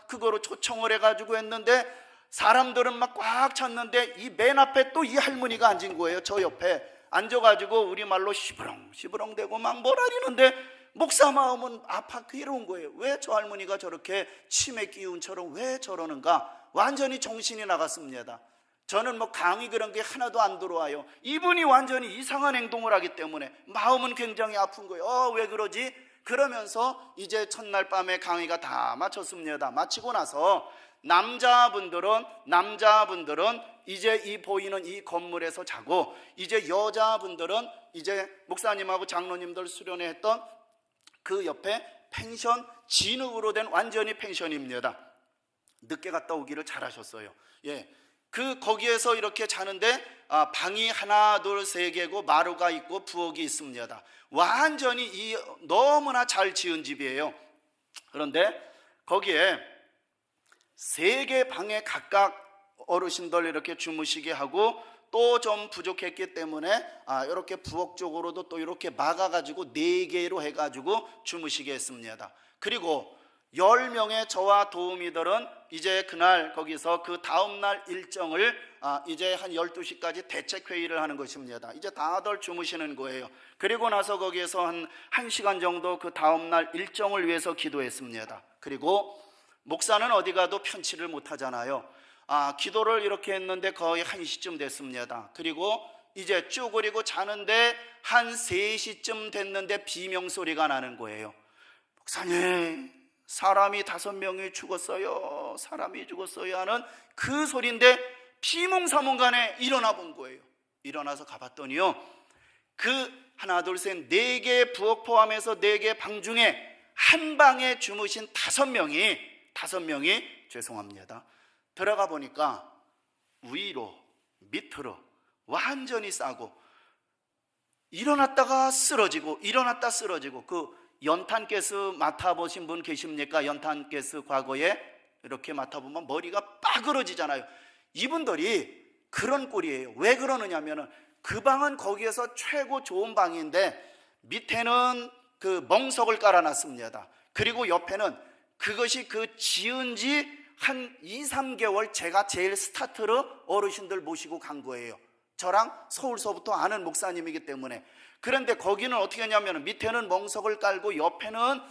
그거로 초청을 해가지고 했는데 사람들은 막 꽉 찼는데 이 맨 앞에 또 이 할머니가 앉은 거예요. 저 옆에 앉아가지고 우리말로 시부렁 대고 막 뭐라리는데 목사 마음은 괴로운 거예요. 왜 저 할머니가 저렇게 치매 기운처럼 왜 저러는가? 완전히 정신이 나갔습니다. 저는 강의 그런 게 하나도 안 들어와요. 이분이 완전히 이상한 행동을 하기 때문에 마음은 굉장히 아픈 거예요. 왜 그러지? 그러면서 이제 첫날 밤에 강의가 다 마쳤습니다. 마치고 나서 남자분들은 이제 이 보이는 이 건물에서 자고, 이제 여자분들은 이제 목사님하고 장로님들 수련회 했던 그 옆에 펜션, 진흙으로 된 완전히 펜션입니다. 늦게 갔다 오기를 잘하셨어요. 예. 거기에서 이렇게 자는데 방이 하나, 둘, 세 개고 마루가 있고 부엌이 있습니다. 완전히 너무나 잘 지은 집이에요. 그런데 거기에 세 개 방에 각각 어르신들 이렇게 주무시게 하고 또 좀 부족했기 때문에 이렇게 부엌 쪽으로도 또 이렇게 막아가지고 4개로 해가지고 주무시게 했습니다. 그리고 10명의 저와 도우미들은 이제 그날 거기서 그 다음날 일정을 이제 한 12시까지 대책회의를 하는 것입니다. 이제 다들 주무시는 거예요. 그리고 나서 거기에서 한 1시간 정도 그 다음날 일정을 위해서 기도했습니다. 그리고 목사는 어디 가도 편치를 못하잖아요. 기도를 이렇게 했는데 거의 1시쯤 됐습니다. 그리고 이제 쭈그리고 자는데 한 3시쯤 됐는데 비명소리가 나는 거예요. 목사님, 사람이 5명이 죽었어요. 사람이 죽었어요 하는 그 소리인데 비몽사몽간에 일어나 본 거예요. 일어나서 가봤더니요, 그 하나 둘 셋 4개 부엌 포함해서 4개 방 중에 한 방에 주무신 5명이 죄송합니다, 들어가 보니까 위로 밑으로 완전히 싸고 일어났다가 쓰러지고 일어났다 쓰러지고. 그 연탄가스 맡아보신 분 계십니까? 연탄가스 과거에 이렇게 맡아보면 머리가 빠그러지잖아요. 이분들이 그런 꼴이에요. 왜 그러느냐면은 그 방은 거기에서 최고 좋은 방인데 밑에는 그 멍석을 깔아놨습니다. 그리고 옆에는 그것이 그 지은 지 한 2, 3개월 제가 제일 스타트로 어르신들 모시고 간 거예요. 저랑 서울서부터 아는 목사님이기 때문에. 그런데 거기는 어떻게 하냐면 밑에는 멍석을 깔고 옆에는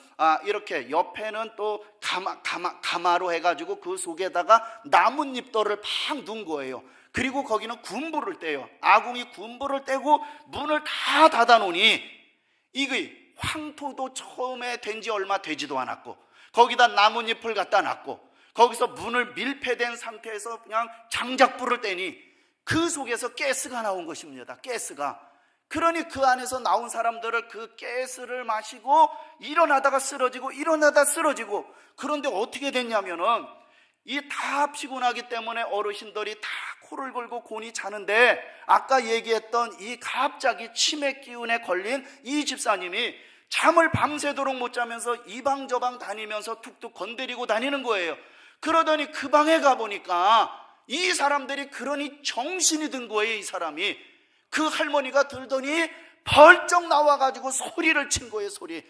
이렇게 옆에는 또 가마로 해가지고 그 속에다가 나뭇잎돌을 팍 둔 거예요. 그리고 거기는 군부를 떼요. 아궁이 군부를 떼고 문을 다 닫아 놓으니 이게 황토도 처음에 된 지 얼마 되지도 않았고 거기다 나뭇잎을 갖다 놨고 거기서 문을 밀폐된 상태에서 그냥 장작불을 떼니 그 속에서 가스가 나온 것입니다. 가스가. 그러니 그 안에서 나온 사람들을 그 가스를 마시고 일어나다가 쓰러지고 일어나다 쓰러지고. 그런데 어떻게 됐냐면은 이 다 피곤하기 때문에 어르신들이 다 코를 골고 곤히 자는데 아까 얘기했던 이 갑자기 치매 기운에 걸린 이 집사님이 잠을 밤새도록 못 자면서 이 방 저 방 다니면서 툭툭 건드리고 다니는 거예요. 그러더니 그 방에 가보니까 이 사람들이 그러니 정신이 든 거예요. 이 사람이. 그 할머니가 들더니 벌쩍 나와가지고 소리를 친 거예요. 소리.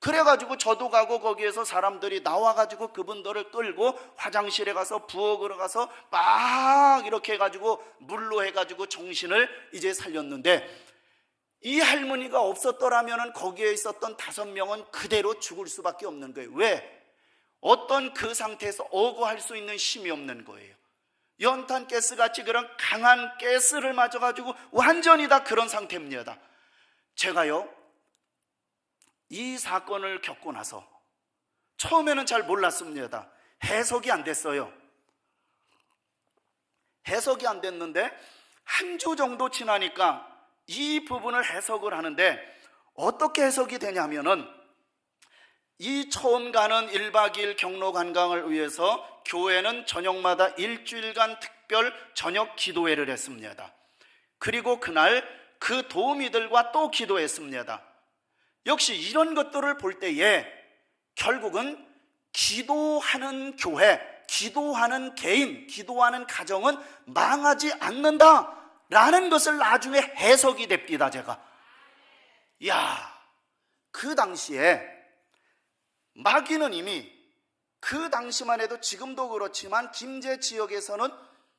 그래가지고 저도 가고 거기에서 사람들이 나와가지고 그분들을 끌고 화장실에 가서 부엌으로 가서 막 이렇게 해가지고 물로 해가지고 정신을 이제 살렸는데 이 할머니가 없었더라면 거기에 있었던 5명은 그대로 죽을 수밖에 없는 거예요. 왜? 어떤 그 상태에서 어거할 수 있는 힘이 없는 거예요. 연탄가스같이 그런 강한 가스를 맞아가지고 완전히 다 그런 상태입니다. 제가요, 이 사건을 겪고 나서 처음에는 잘 몰랐습니다. 해석이 안 됐어요. 해석이 안 됐는데 한 주 정도 지나니까 이 부분을 해석을 하는데 어떻게 해석이 되냐면은 이 처음 가는 1박 2일 경로 관광을 위해서 교회는 저녁마다 일주일간 특별 저녁 기도회를 했습니다. 그리고 그날 그 도우미들과 또 기도했습니다. 역시 이런 것들을 볼 때에 결국은 기도하는 교회, 기도하는 개인, 기도하는 가정은 망하지 않는다라는 것을 나중에 해석이 됩니다. 제가 그 당시에 마귀는 이미 그 당시만 해도 지금도 그렇지만 김제 지역에서는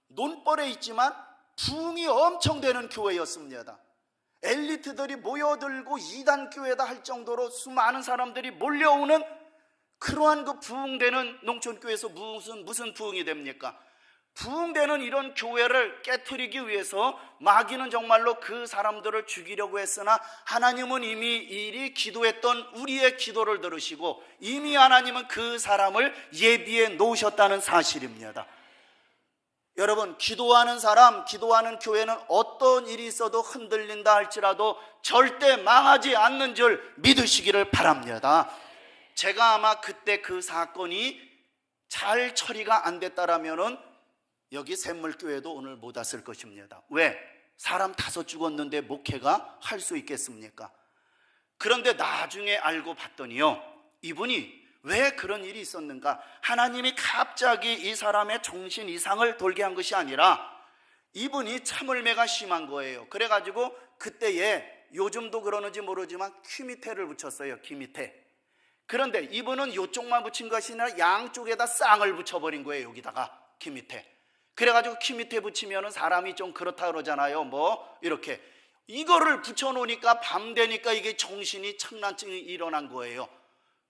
논벌에 있지만 부흥이 엄청 되는 교회였습니다. 엘리트들이 모여들고 이단교회다 할 정도로 수많은 사람들이 몰려오는 그러한 그 부흥되는 농촌교회에서 무슨 부흥이 됩니까? 부흥되는 이런 교회를 깨트리기 위해서 마귀는 정말로 그 사람들을 죽이려고 했으나 하나님은 이미 이리 기도했던 우리의 기도를 들으시고 이미 하나님은 그 사람을 예비해 놓으셨다는 사실입니다. 여러분, 기도하는 사람, 기도하는 교회는 어떤 일이 있어도 흔들린다 할지라도 절대 망하지 않는 줄 믿으시기를 바랍니다. 제가 아마 그때 그 사건이 잘 처리가 안 됐다라면은 여기 샘물교회도 오늘 못 왔을 것입니다. 왜? 사람 5 죽었는데 목회가 할 수 있겠습니까? 그런데 나중에 알고 봤더니요, 이분이 왜 그런 일이 있었는가? 하나님이 갑자기 이 사람의 정신 이상을 돌게 한 것이 아니라 이분이 참을매가 심한 거예요. 그래가지고 그때에 요즘도 그러는지 모르지만 귀밑에를 붙였어요. 귀밑에. 그런데 이분은 이쪽만 붙인 것이 아니라 양쪽에다 쌍을 붙여버린 거예요. 여기다가 귀밑에. 그래가지고 귀밑에 붙이면 사람이 좀 그렇다 그러잖아요. 뭐 이렇게 이거를 붙여놓으니까 밤 되니까 이게 정신이 청란증이 일어난 거예요.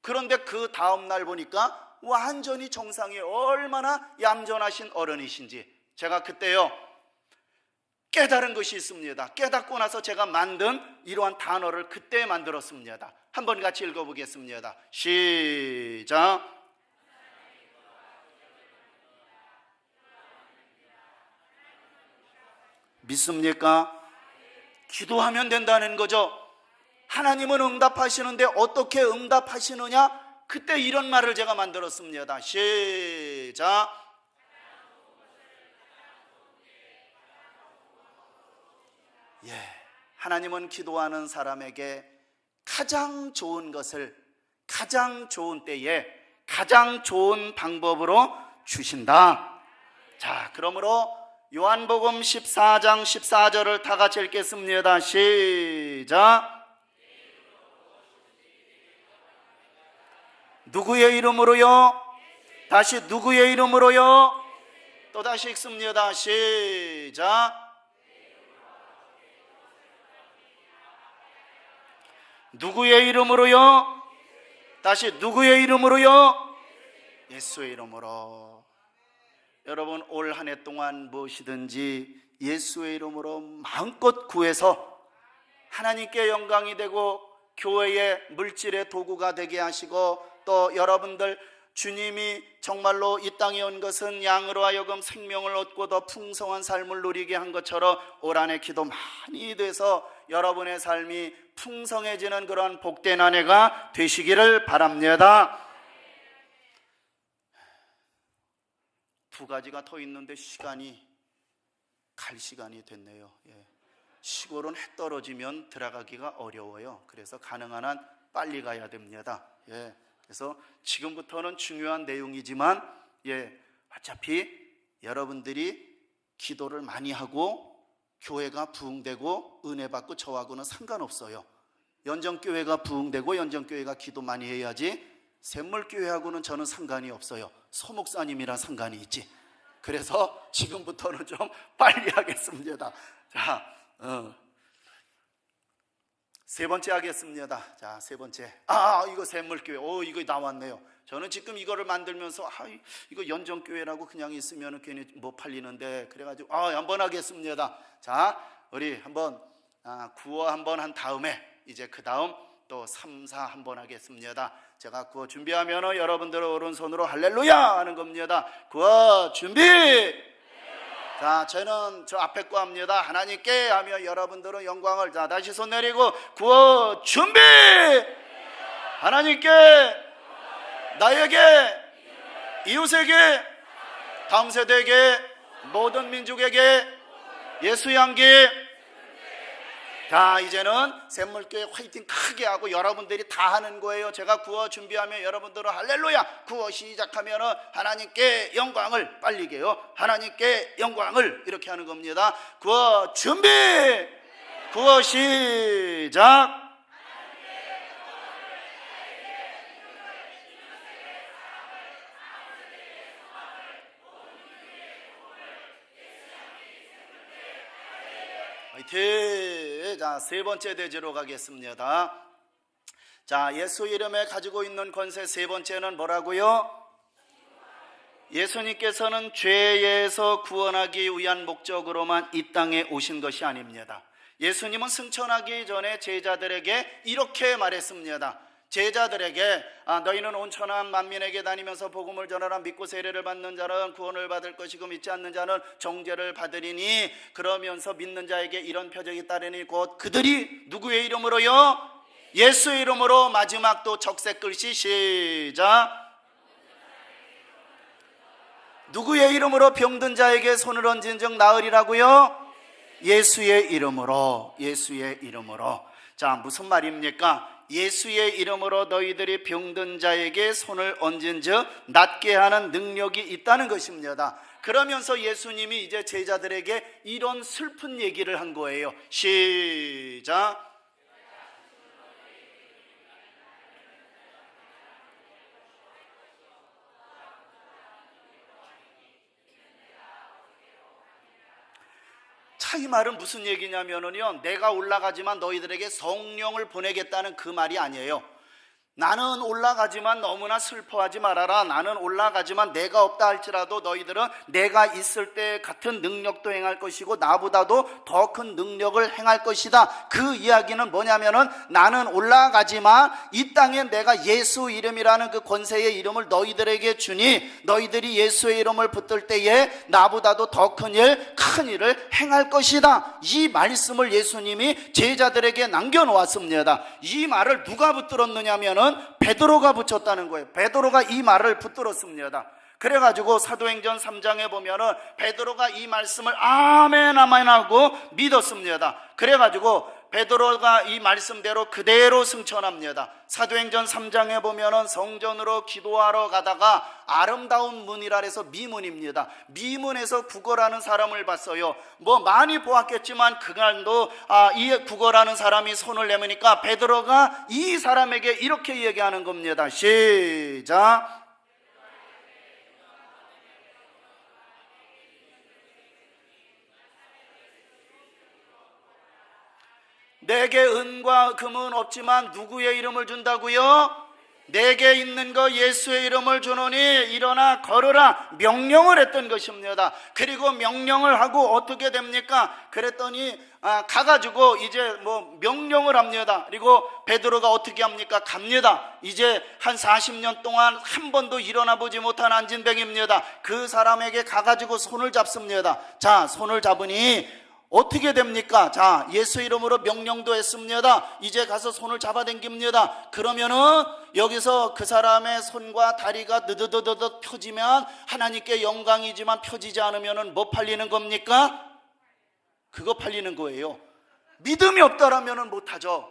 그런데 그 다음날 보니까 완전히 정상이에요. 얼마나 얌전하신 어른이신지. 제가 그때요 깨달은 것이 있습니다. 깨닫고 나서 제가 만든 이러한 단어를 그때 만들었습니다. 한번 같이 읽어보겠습니다. 시작. 믿습니까? 기도하면 된다는 거죠. 하나님은 응답하시는데 어떻게 응답하시느냐? 그때 이런 말을 제가 만들었습니다. 시작. 하나님은 기도하는 사람에게 가장 좋은 것을 가장 좋은 때에 가장 좋은 방법으로 주신다. 자, 그러므로 요한복음 14장 14절을 다 같이 읽겠습니다. 시작. 누구의 이름으로요? 다시 누구의 이름으로요? 또 다시 읽습니다. 시작. 누구의 이름으로요? 다시 누구의 이름으로요? 예수의 이름으로. 여러분 올 한 해 동안 무엇이든지 예수의 이름으로 마음껏 구해서 하나님께 영광이 되고 교회의 물질의 도구가 되게 하시고, 또 여러분들 주님이 정말로 이 땅에 온 것은 양으로 하여금 생명을 얻고 더 풍성한 삶을 누리게 한 것처럼 올 한 해 기도 많이 돼서 여러분의 삶이 풍성해지는 그런 복된 한 해가 되시기를 바랍니다. 두 가지가 더 있는데 시간이 갈 시간이 됐네요. 시골은 해 떨어지면 들어가기가 어려워요. 그래서 가능한 한 빨리 가야 됩니다. 그래서 지금부터는 중요한 내용이지만 어차피 여러분들이 기도를 많이 하고 교회가 부흥되고 은혜 받고 저하고는 상관없어요. 연정교회가 부흥되고 연정교회가 기도 많이 해야지 샘물교회하고는 저는 상관이 없어요. 소목사님이랑 상관이 있지. 그래서 지금부터는 좀 빨리 하겠습니다. 자, 세 번째 하겠습니다. 자, 세 번째. 이거 샘물교회. 이거 나왔네요. 저는 지금 이거를 만들면서 이거 연정교회라고 그냥 있으면 괜히 못 팔리는데, 그래가지고 한번 하겠습니다. 자, 우리 한번 구호 한번 한 다음에 이제 그 다음 또 3, 4 한번 하겠습니다. 제가 구호 준비하면 여러분들 오른손으로 할렐루야 하는 겁니다. 구호 준비. 자, 저는 저 앞에 거 합니다. 하나님께 하며 여러분들은 영광을. 자, 다시 손 내리고 구호 준비. 하나님께, 나에게, 이웃에게, 다음 세대에게, 모든 민족에게 예수의 향기. 자, 이제는 샘물교회 화이팅 크게 하고 여러분들이 다 하는 거예요. 제가 구호 준비하면 여러분들은 할렐루야 구호 시작하면 하나님께 영광을, 빨리게요, 하나님께 영광을 이렇게 하는 겁니다. 구호 준비. 구호 시작. 화이팅! 자, 세 번째 대지로 가겠습니다. 자, 예수 이름에 가지고 있는 권세 세 번째는 뭐라고요? 예수님께서는 죄에서 구원하기 위한 목적으로만 이 땅에 오신 것이 아닙니다. 예수님은 승천하기 전에 제자들에게 이렇게 말했습니다. 제자들에게 너희는 온 천하 만민에게 다니면서 복음을 전하라. 믿고 세례를 받는 자는 구원을 받을 것이고 믿지 않는 자는 정죄를 받으리니, 그러면서 믿는 자에게 이런 표적이 따르니 곧 그들이 누구의 이름으로요? 예수의 이름으로. 마지막 또 적색 글씨 시작. 누구의 이름으로 병든 자에게 손을 얹은 즉 나으리라고요? 예수의 이름으로. 예수의 이름으로. 자, 무슨 말입니까? 예수의 이름으로 너희들이 병든 자에게 손을 얹은 즉 낫게 하는 능력이 있다는 것입니다. 그러면서 예수님이 이제 제자들에게 이런 슬픈 얘기를 한 거예요. 시작. 자, 이 말은 무슨 얘기냐면요, 내가 올라가지만 너희들에게 성령을 보내겠다는 그 말이 아니에요. 나는 올라가지만 너무나 슬퍼하지 말아라. 나는 올라가지만 내가 없다 할지라도 너희들은 내가 있을 때 같은 능력도 행할 것이고 나보다도 더 큰 능력을 행할 것이다. 그 이야기는 뭐냐면은, 나는 올라가지만 이 땅에 내가 예수 이름이라는 그 권세의 이름을 너희들에게 주니 너희들이 예수의 이름을 붙들 때에 나보다도 더 큰 일을 행할 것이다. 이 말씀을 예수님이 제자들에게 남겨놓았습니다. 이 말을 누가 붙들었느냐 하면은 베드로가 붙였다는 거예요. 베드로가 이 말을 붙들었습니다. 그래가지고 사도행전 3장에 보면은 베드로가 이 말씀을 아멘 아멘 하고 믿었습니다. 그래가지고 베드로가 이 말씀대로 그대로 승천합니다. 사도행전 3장에 보면은 성전으로 기도하러 가다가 아름다운 문이라 해서 미문입니다. 미문에서 구걸하는 사람을 봤어요. 뭐 많이 보았겠지만 그간도 이 구걸하는 사람이 손을 내미니까 베드로가 이 사람에게 이렇게 얘기하는 겁니다. 시작. 내게 은과 금은 없지만 누구의 이름을 준다고요? 내게 있는 거 예수의 이름을 주노니 일어나 걸으라 명령을 했던 것입니다. 그리고 명령을 하고 어떻게 됩니까? 그랬더니 가가지고 이제 뭐 명령을 합니다. 그리고 베드로가 어떻게 합니까? 갑니다. 이제 한 40년 동안 한 번도 일어나 보지 못한 안진뱅입니다. 그 사람에게 가가지고 손을 잡습니다. 자, 손을 잡으니 어떻게 됩니까? 자, 예수 이름으로 명령도 했습니다. 이제 가서 손을 잡아당깁니다. 그러면은 여기서 그 사람의 손과 다리가 느드드드드 펴지면 하나님께 영광이지만 펴지지 않으면은 뭐 팔리는 겁니까? 그거 팔리는 거예요. 믿음이 없다라면은 못하죠.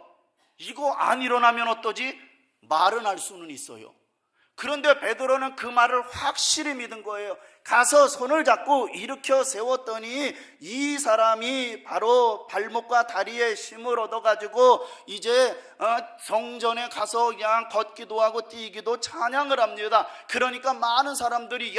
이거 안 일어나면 어떠지? 말은 할 수는 있어요. 그런데 베드로는 그 말을 확실히 믿은 거예요. 가서 손을 잡고 일으켜 세웠더니 이 사람이 바로 발목과 다리에 힘을 얻어가지고 이제 성전에 가서 그냥 걷기도 하고 뛰기도 찬양을 합니다. 그러니까 많은 사람들이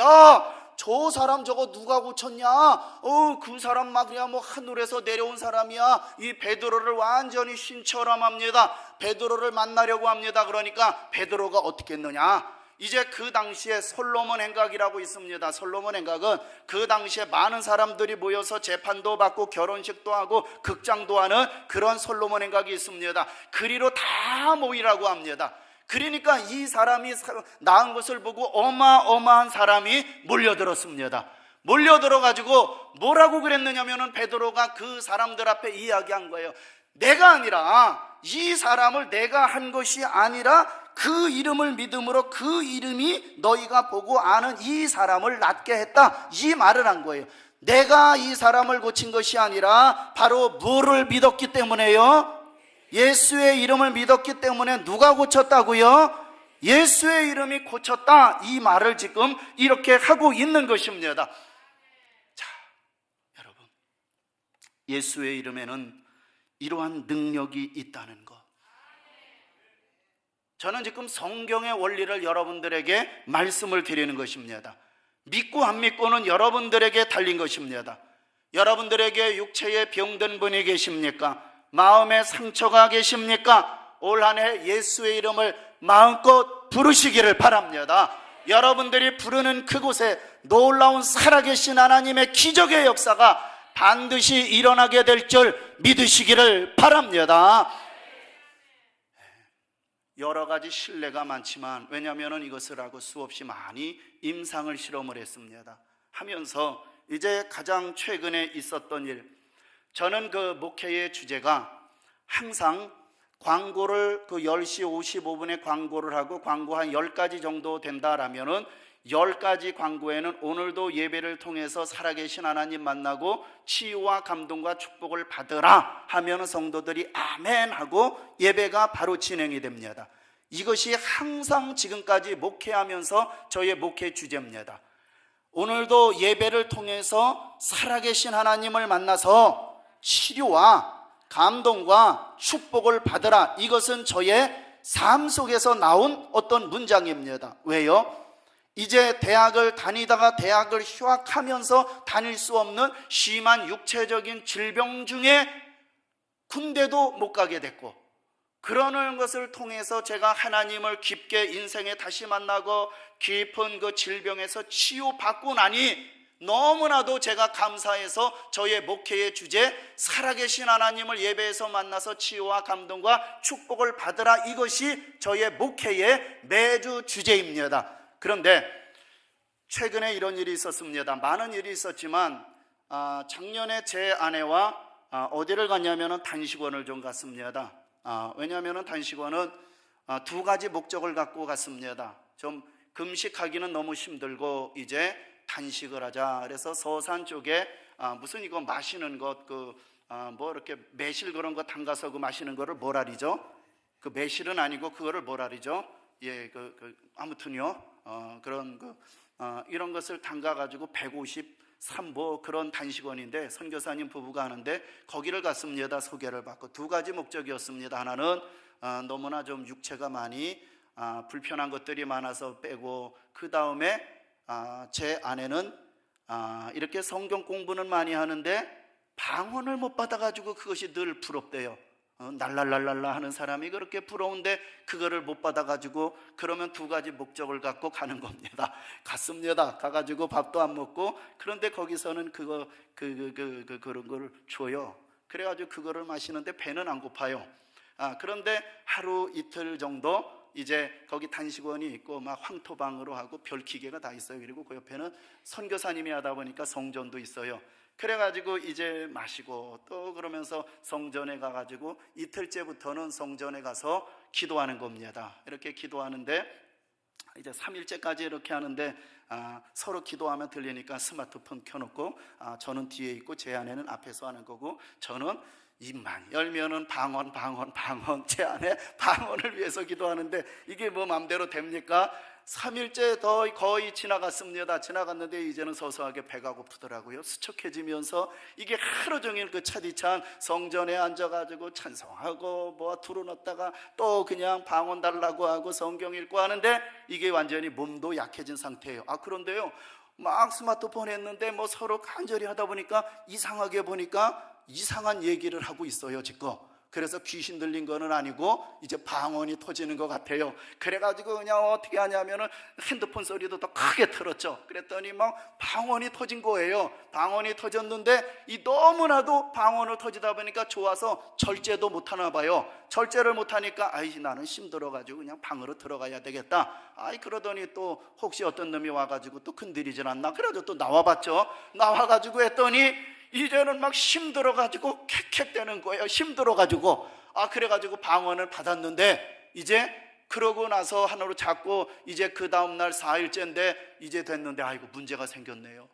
저 사람 저거 누가 고쳤냐? 그 사람 막 그냥 뭐 하늘에서 내려온 사람이야. 이 베드로를 완전히 신처럼 합니다. 베드로를 만나려고 합니다. 그러니까 베드로가 어떻게 했느냐? 이제 그 당시에 솔로몬 행각이라고 있습니다. 솔로몬 행각은 그 당시에 많은 사람들이 모여서 재판도 받고 결혼식도 하고 극장도 하는 그런 솔로몬 행각이 있습니다. 그리로 다 모이라고 합니다. 그러니까 이 사람이 낳은 것을 보고 어마어마한 사람이 몰려들었습니다. 몰려들어가지고 뭐라고 그랬느냐면은 베드로가 그 사람들 앞에 이야기한 거예요. 내가 아니라, 이 사람을 내가 한 것이 아니라 그 이름을 믿음으로 그 이름이 너희가 보고 아는 이 사람을 낫게 했다. 이 말을 한 거예요. 내가 이 사람을 고친 것이 아니라 바로 뭐를 믿었기 때문에요? 예수의 이름을 믿었기 때문에 누가 고쳤다고요? 예수의 이름이 고쳤다. 이 말을 지금 이렇게 하고 있는 것입니다. 자, 여러분, 예수의 이름에는 이러한 능력이 있다는 것. 저는 지금 성경의 원리를 여러분들에게 말씀을 드리는 것입니다. 믿고 안 믿고는 여러분들에게 달린 것입니다. 여러분들에게 육체에 병든 분이 계십니까? 마음에 상처가 계십니까? 올 한 해 예수의 이름을 마음껏 부르시기를 바랍니다. 여러분들이 부르는 그곳에 놀라운 살아계신 하나님의 기적의 역사가 반드시 일어나게 될 줄 믿으시기를 바랍니다. 여러 가지 신뢰가 많지만, 왜냐하면 이것을 하고 수없이 많이 임상을 실험을 했습니다. 하면서 이제 가장 최근에 있었던 일, 저는 그 목회의 주제가 항상 광고를 그 10시 55분에 광고를 하고 광고 한 10가지 정도 된다라면은 10가지 광고에는 오늘도 예배를 통해서 살아계신 하나님 만나고 치유와 감동과 축복을 받으라 하면 성도들이 아멘 하고 예배가 바로 진행이 됩니다. 이것이 항상 지금까지 목회하면서 저의 목회 주제입니다. 오늘도 예배를 통해서 살아계신 하나님을 만나서 치료와 감동과 축복을 받으라. 이것은 저의 삶 속에서 나온 어떤 문장입니다. 왜요? 이제 대학을 다니다가 대학을 휴학하면서 다닐 수 없는 심한 육체적인 질병 중에 군대도 못 가게 됐고, 그러는 것을 통해서 제가 하나님을 깊게 인생에 다시 만나고 깊은 그 질병에서 치유받고 나니 너무나도 제가 감사해서 저의 목회의 주제, 살아계신 하나님을 예배에서 만나서 치유와 감동과 축복을 받으라, 이것이 저의 목회의 매주 주제입니다. 그런데 최근에 이런 일이 있었습니다. 많은 일이 있었지만 작년에 제 아내와 어디를 갔냐면 단식원을 좀 갔습니다. 왜냐하면 단식원은 두 가지 목적을 갖고 갔습니다. 좀 금식하기는 너무 힘들고 이제 단식을 하자. 그래서 서산 쪽에 무슨 이거 마시는 것, 뭐 이렇게 매실 그런 거 담가서 그 마시는 거를 뭐라 그러죠? 그 매실은 아니고 그거를 뭐라 그러죠? 예, 아무튼요. 그런 이런 것을 담가 가지고 153보 그런 단식원인데 선교사님 부부가 하는데 거기를 갔습니다. 소개를 받고 두 가지 목적이었습니다. 하나는 너무나 좀 육체가 많이 불편한 것들이 많아서 빼고, 그 다음에 제 아내는 이렇게 성경 공부는 많이 하는데 방언을 못 받아가지고 그것이 늘 부럽대요. 날랄랄랄라 하는 사람이 그렇게 부러운데 그거를 못 받아가지고, 그러면 두 가지 목적을 갖고 가는 겁니다. 갔습니다. 가가지고 밥도 안 먹고, 그런데 거기서는 그런 걸 줘요. 그래가지고 그거를 마시는데 배는 안 고파요. 그런데 하루 이틀 정도 이제 거기 단식원이 있고 막 황토방으로 하고 별 기계가 다 있어요. 그리고 그 옆에는 선교사님이 하다 보니까 성전도 있어요. 그래가지고 이제 마시고 또 그러면서 성전에 가가지고 이틀째부터는 성전에 가서 기도하는 겁니다. 이렇게 기도하는데 이제 3일째까지 이렇게 하는데 서로 기도하면 들리니까 스마트폰 켜놓고 저는 뒤에 있고 제 아내는 앞에서 하는 거고, 저는 입만 열면은 방언 제 안에 방언을 위해서 기도하는데 이게 뭐 맘대로 됩니까? 3일째 더 거의 지나갔습니다. 지나갔는데 이제는 서서하게 배가 고프더라고요. 수척해지면서 이게 하루 종일 그 차디찬 성전에 앉아가지고 찬송하고 뭐 두루놓다가 또 그냥 방언 달라고 하고 성경 읽고 하는데 이게 완전히 몸도 약해진 상태예요. 그런데요, 막 스마트폰 했는데 뭐 서로 간절히 하다 보니까 이상하게 보니까 이상한 얘기를 하고 있어요 지금. 그래서 귀신 들린 거는 아니고 이제 방언이 터지는 것 같아요. 그래가지고 그냥 어떻게 하냐면은 핸드폰 소리도 더 크게 틀었죠. 그랬더니 막 방언이 터진 거예요. 방언이 터졌는데 이 너무나도 방언을 터지다 보니까 좋아서 절제도 못하나 봐요. 절제를 못하니까 나는 힘들어가지고 그냥 방으로 들어가야 되겠다. 그러더니 또 혹시 어떤 놈이 와가지고 또 건드리질 않나. 그래가지고 또 나와봤죠. 나와가지고 했더니 이제는 막 힘들어가지고 캑캑대는 거예요. 힘들어가지고. 그래가지고 방언을 받았는데 이제 그러고 나서 하나로 잡고 이제 그 다음날 4일째인데 이제 됐는데 문제가 생겼네요.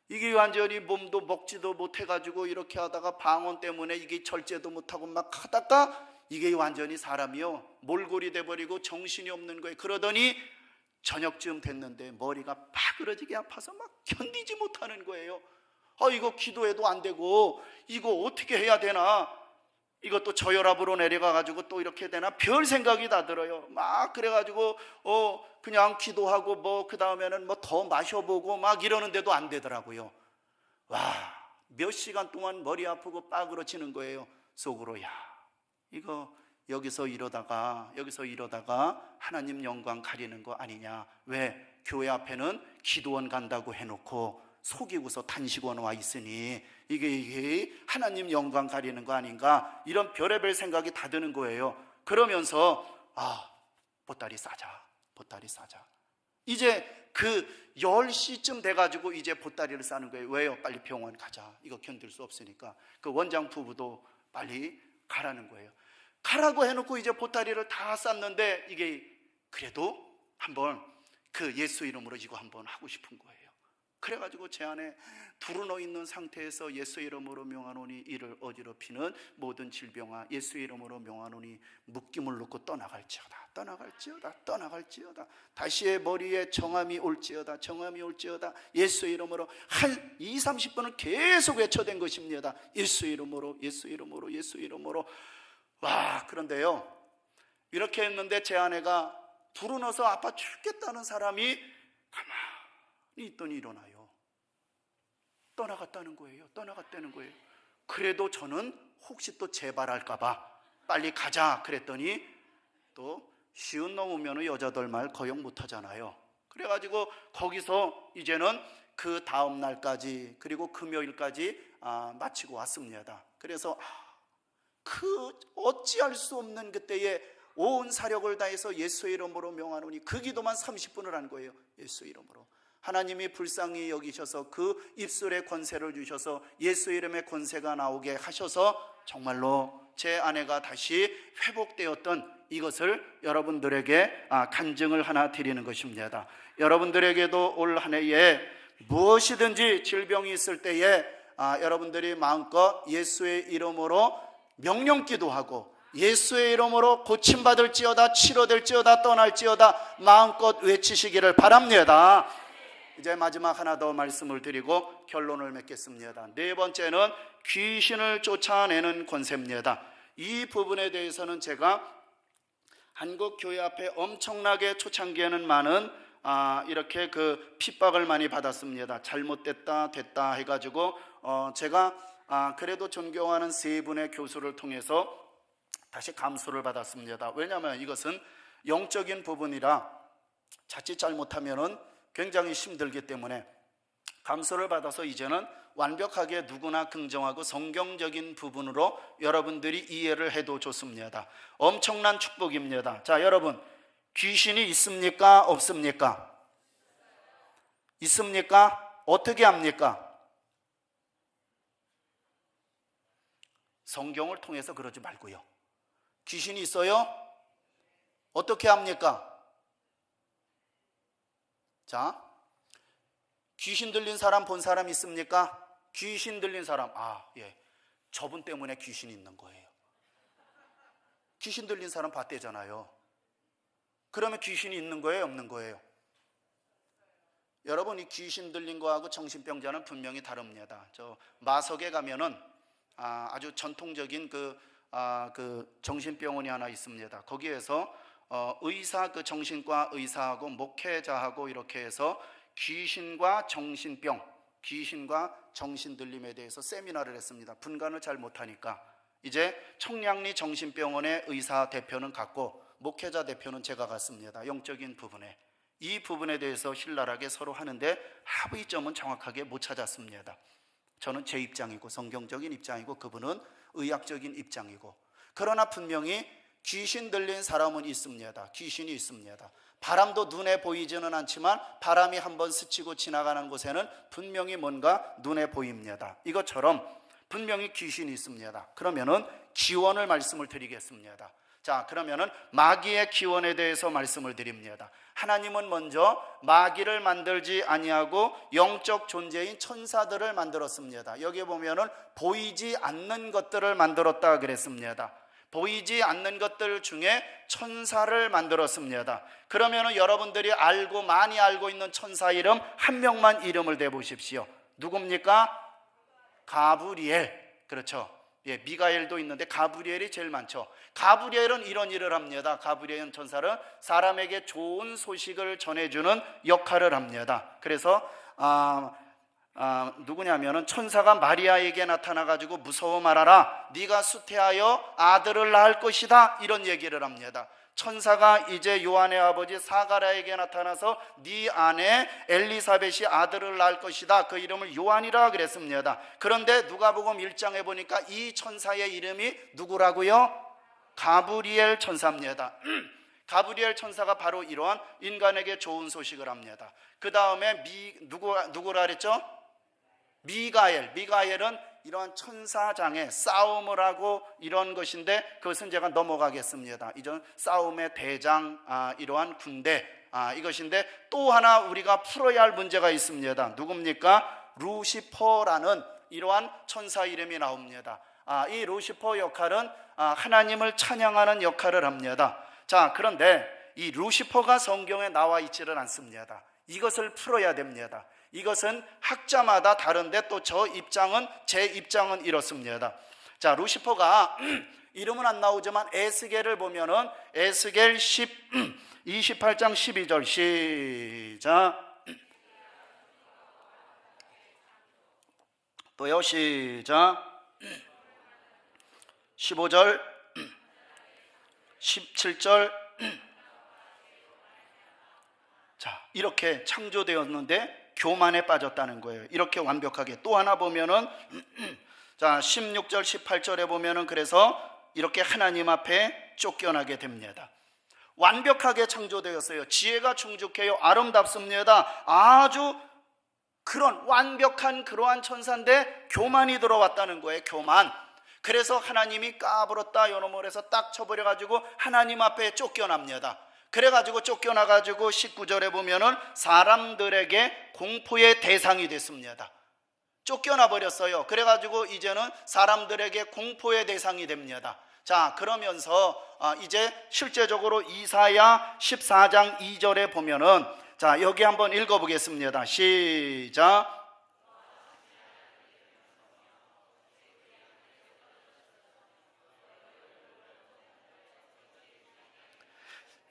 이게 완전히 몸도 먹지도 못해가지고 이렇게 하다가 방언 때문에 이게 절제도 못하고 막 하다가 이게 완전히 사람이요 몰골이 돼버리고 정신이 없는 거예요. 그러더니 저녁쯤 됐는데 머리가 빠그러지게 아파서 막 견디지 못하는 거예요. 이거 기도해도 안 되고 이거 어떻게 해야 되나, 이것도 저혈압으로 내려가가지고 또 이렇게 되나 별 생각이 다 들어요. 막 그래가지고 그냥 기도하고 뭐 그 다음에는 뭐 더 마셔보고 막 이러는데도 안 되더라고요. 몇 시간 동안 머리 아프고 빠그러지는 거예요. 속으로 이거 여기서 이러다가 하나님 영광 가리는 거 아니냐. 왜? 교회 앞에는 기도원 간다고 해놓고 속이고서 단식원 와 있으니 이게 하나님 영광 가리는 거 아닌가, 이런 별의별 생각이 다 드는 거예요. 그러면서 보따리 싸자. 이제 그 10시쯤 돼가지고 이제 보따리를 싸는 거예요. 왜요? 빨리 병원 가자. 이거 견딜 수 없으니까. 그 원장 부부도 빨리 가라는 거예요. 가라고 해놓고 이제 보따리를 다 쌌는데 이게 그래도 한번 그 예수 이름으로 이거 한번 하고 싶은 거예요. 그래가지고 제 안에 두루노 있는 상태에서 예수의 이름으로 명하노니 이를 어지럽히는 모든 질병아 예수의 이름으로 명하노니 묶임을 놓고 떠나갈지어다 떠나갈지어다 떠나갈지어다 다시의 머리에 정함이 올지어다 정함이 올지어다 예수의 이름으로 한 20-30분을 계속 외쳐댄 것입니다. 예수의 이름으로 예수의 이름으로 예수의 이름으로. 와, 그런데요 이렇게 했는데 제 아내가 불어넣어서 아파 죽겠다는 사람이 가만히 있더니 일어나요. 떠나갔다는 거예요. 떠나갔다는 거예요. 그래도 저는 혹시 또 재발할까봐 빨리 가자 그랬더니 또 쉬운 놈 오면 여자들 말 거역 못하잖아요. 그래가지고 거기서 이제는 그 다음 날까지 그리고 금요일까지 마치고 왔습니다. 그래서 그 어찌할 수 없는 그때에 온 사력을 다해서 예수의 이름으로 명하노니 그 기도만 30분을 한 거예요. 예수의 이름으로. 하나님이 불쌍히 여기셔서 그 입술에 권세를 주셔서 예수의 이름의 권세가 나오게 하셔서 정말로 제 아내가 다시 회복되었던 이것을 여러분들에게 간증을 하나 드리는 것입니다. 여러분들에게도 올 한 해에 무엇이든지 질병이 있을 때에 여러분들이 마음껏 예수의 이름으로 명령기도하고 예수의 이름으로 고침받을지어다 치료될지어다 떠날지어다 마음껏 외치시기를 바랍니다. 이제 마지막 하나 더 말씀을 드리고 결론을 맺겠습니다. 네 번째는 귀신을 쫓아내는 권세입니다. 이 부분에 대해서는 제가 한국교회 앞에 엄청나게 초창기에는 많은 이렇게 그 핍박을 많이 받았습니다. 잘못됐다 됐다 해가지고 제가 그래도 존경하는 세 분의 교수를 통해서 다시 감수를 받았습니다. 왜냐하면 이것은 영적인 부분이라 자칫 잘못하면은 굉장히 힘들기 때문에 감수를 받아서 이제는 완벽하게 누구나 긍정하고 성경적인 부분으로 여러분들이 이해를 해도 좋습니다. 엄청난 축복입니다. 자, 여러분 귀신이 있습니까? 없습니까? 있습니까? 어떻게 합니까? 성경을 통해서 그러지 말고요. 귀신이 있어요? 어떻게 합니까? 자, 귀신 들린 사람 본 사람 있습니까? 귀신 들린 사람, 예, 저분 때문에 귀신이 있는 거예요. 귀신 들린 사람 봤대잖아요. 그러면 귀신이 있는 거예요, 없는 거예요? 여러분, 이 귀신 들린 거하고 정신병자는 분명히 다릅니다. 저 마석에 가면은 아주 전통적인 그 정신병원이 하나 있습니다. 거기에서 의사, 그 정신과 의사하고 목회자하고 이렇게 해서 귀신과 정신병, 귀신과 정신들림에 대해서 세미나를 했습니다. 분간을 잘 못하니까 이제 청량리 정신병원의 의사 대표는 갔고 목회자 대표는 제가 갔습니다. 영적인 부분에 이 부분에 대해서 신랄하게 서로 하는데 합의점은 정확하게 못 찾았습니다. 저는 제 입장이고 성경적인 입장이고 그분은 의학적인 입장이고, 그러나 분명히 귀신 들린 사람은 있습니다. 귀신이 있습니다. 바람도 눈에 보이지는 않지만 바람이 한번 스치고 지나가는 곳에는 분명히 뭔가 눈에 보입니다. 이것처럼 분명히 귀신이 있습니다. 그러면은 기원을 말씀을 드리겠습니다. 자, 그러면은 마귀의 기원에 대해서 말씀을 드립니다. 하나님은 먼저 마귀를 만들지 아니하고 영적 존재인 천사들을 만들었습니다. 여기에 보면은 보이지 않는 것들을 만들었다 그랬습니다. 보이지 않는 것들 중에 천사를 만들었습니다. 그러면은 여러분들이 많이 알고 있는 천사 이름 한 명만 이름을 대보십시오. 누굽니까? 가브리엘. 그렇죠. 예, 미가엘도 있는데 가브리엘이 제일 많죠. 가브리엘은 이런 일을 합니다. 가브리엘 천사는 사람에게 좋은 소식을 전해주는 역할을 합니다. 그래서 누구냐면은 천사가 마리아에게 나타나가지고 무서워 말아라, 네가 수태하여 아들을 낳을 것이다, 이런 얘기를 합니다. 천사가 이제 요한의 아버지 사가랴에게 나타나서 네 아내 엘리사벳이 아들을 낳을 것이다, 그 이름을 요한이라 그랬습니다. 그런데 누가복음 1장에 보니까 이 천사의 이름이 누구라고요? 가브리엘 천사입니다. 가브리엘 천사가 바로 이러한 인간에게 좋은 소식을 합니다. 그 다음에 누구라 그랬죠? 미가엘. 미가엘은 이러한 천사장의 싸움을 하고 이런 것인데, 그것은 제가 넘어가겠습니다. 이전 싸움의 대장, 이러한 군대, 이것인데, 또 하나 우리가 풀어야 할 문제가 있습니다. 누굽니까? 루시퍼라는 이러한 천사 이름이 나옵니다. 이 루시퍼 역할은 하나님을 찬양하는 역할을 합니다. 자, 그런데 이 루시퍼가 성경에 나와 있지를 않습니다. 이것을 풀어야 됩니다. 이것은 학자마다 다른데 또 제 입장은 이렇습니다. 자, 루시퍼가 이름은 안 나오지만 에스겔을 보면은 에스겔 28장 12절 시작. 또요, 시작. 15절 17절. 자, 이렇게 창조되었는데 교만에 빠졌다는 거예요. 이렇게 완벽하게. 또 하나 보면은 자, 16절 18절에 보면은 그래서 이렇게 하나님 앞에 쫓겨나게 됩니다. 완벽하게 창조되었어요. 지혜가 충족해요. 아름답습니다. 아주 그런 완벽한 그러한 천사인데 교만이 들어왔다는 거예요. 교만. 그래서 하나님이 까불었다 요놈을 해서 딱 쳐버려가지고 하나님 앞에 쫓겨납니다. 그래가지고 쫓겨나가지고 19절에 보면은 사람들에게 공포의 대상이 됐습니다. 쫓겨나 버렸어요. 그래가지고 이제는 사람들에게 공포의 대상이 됩니다. 자, 그러면서 이제 실제적으로 이사야 14장 2절에 보면은, 자, 여기 한번 읽어보겠습니다. 시작.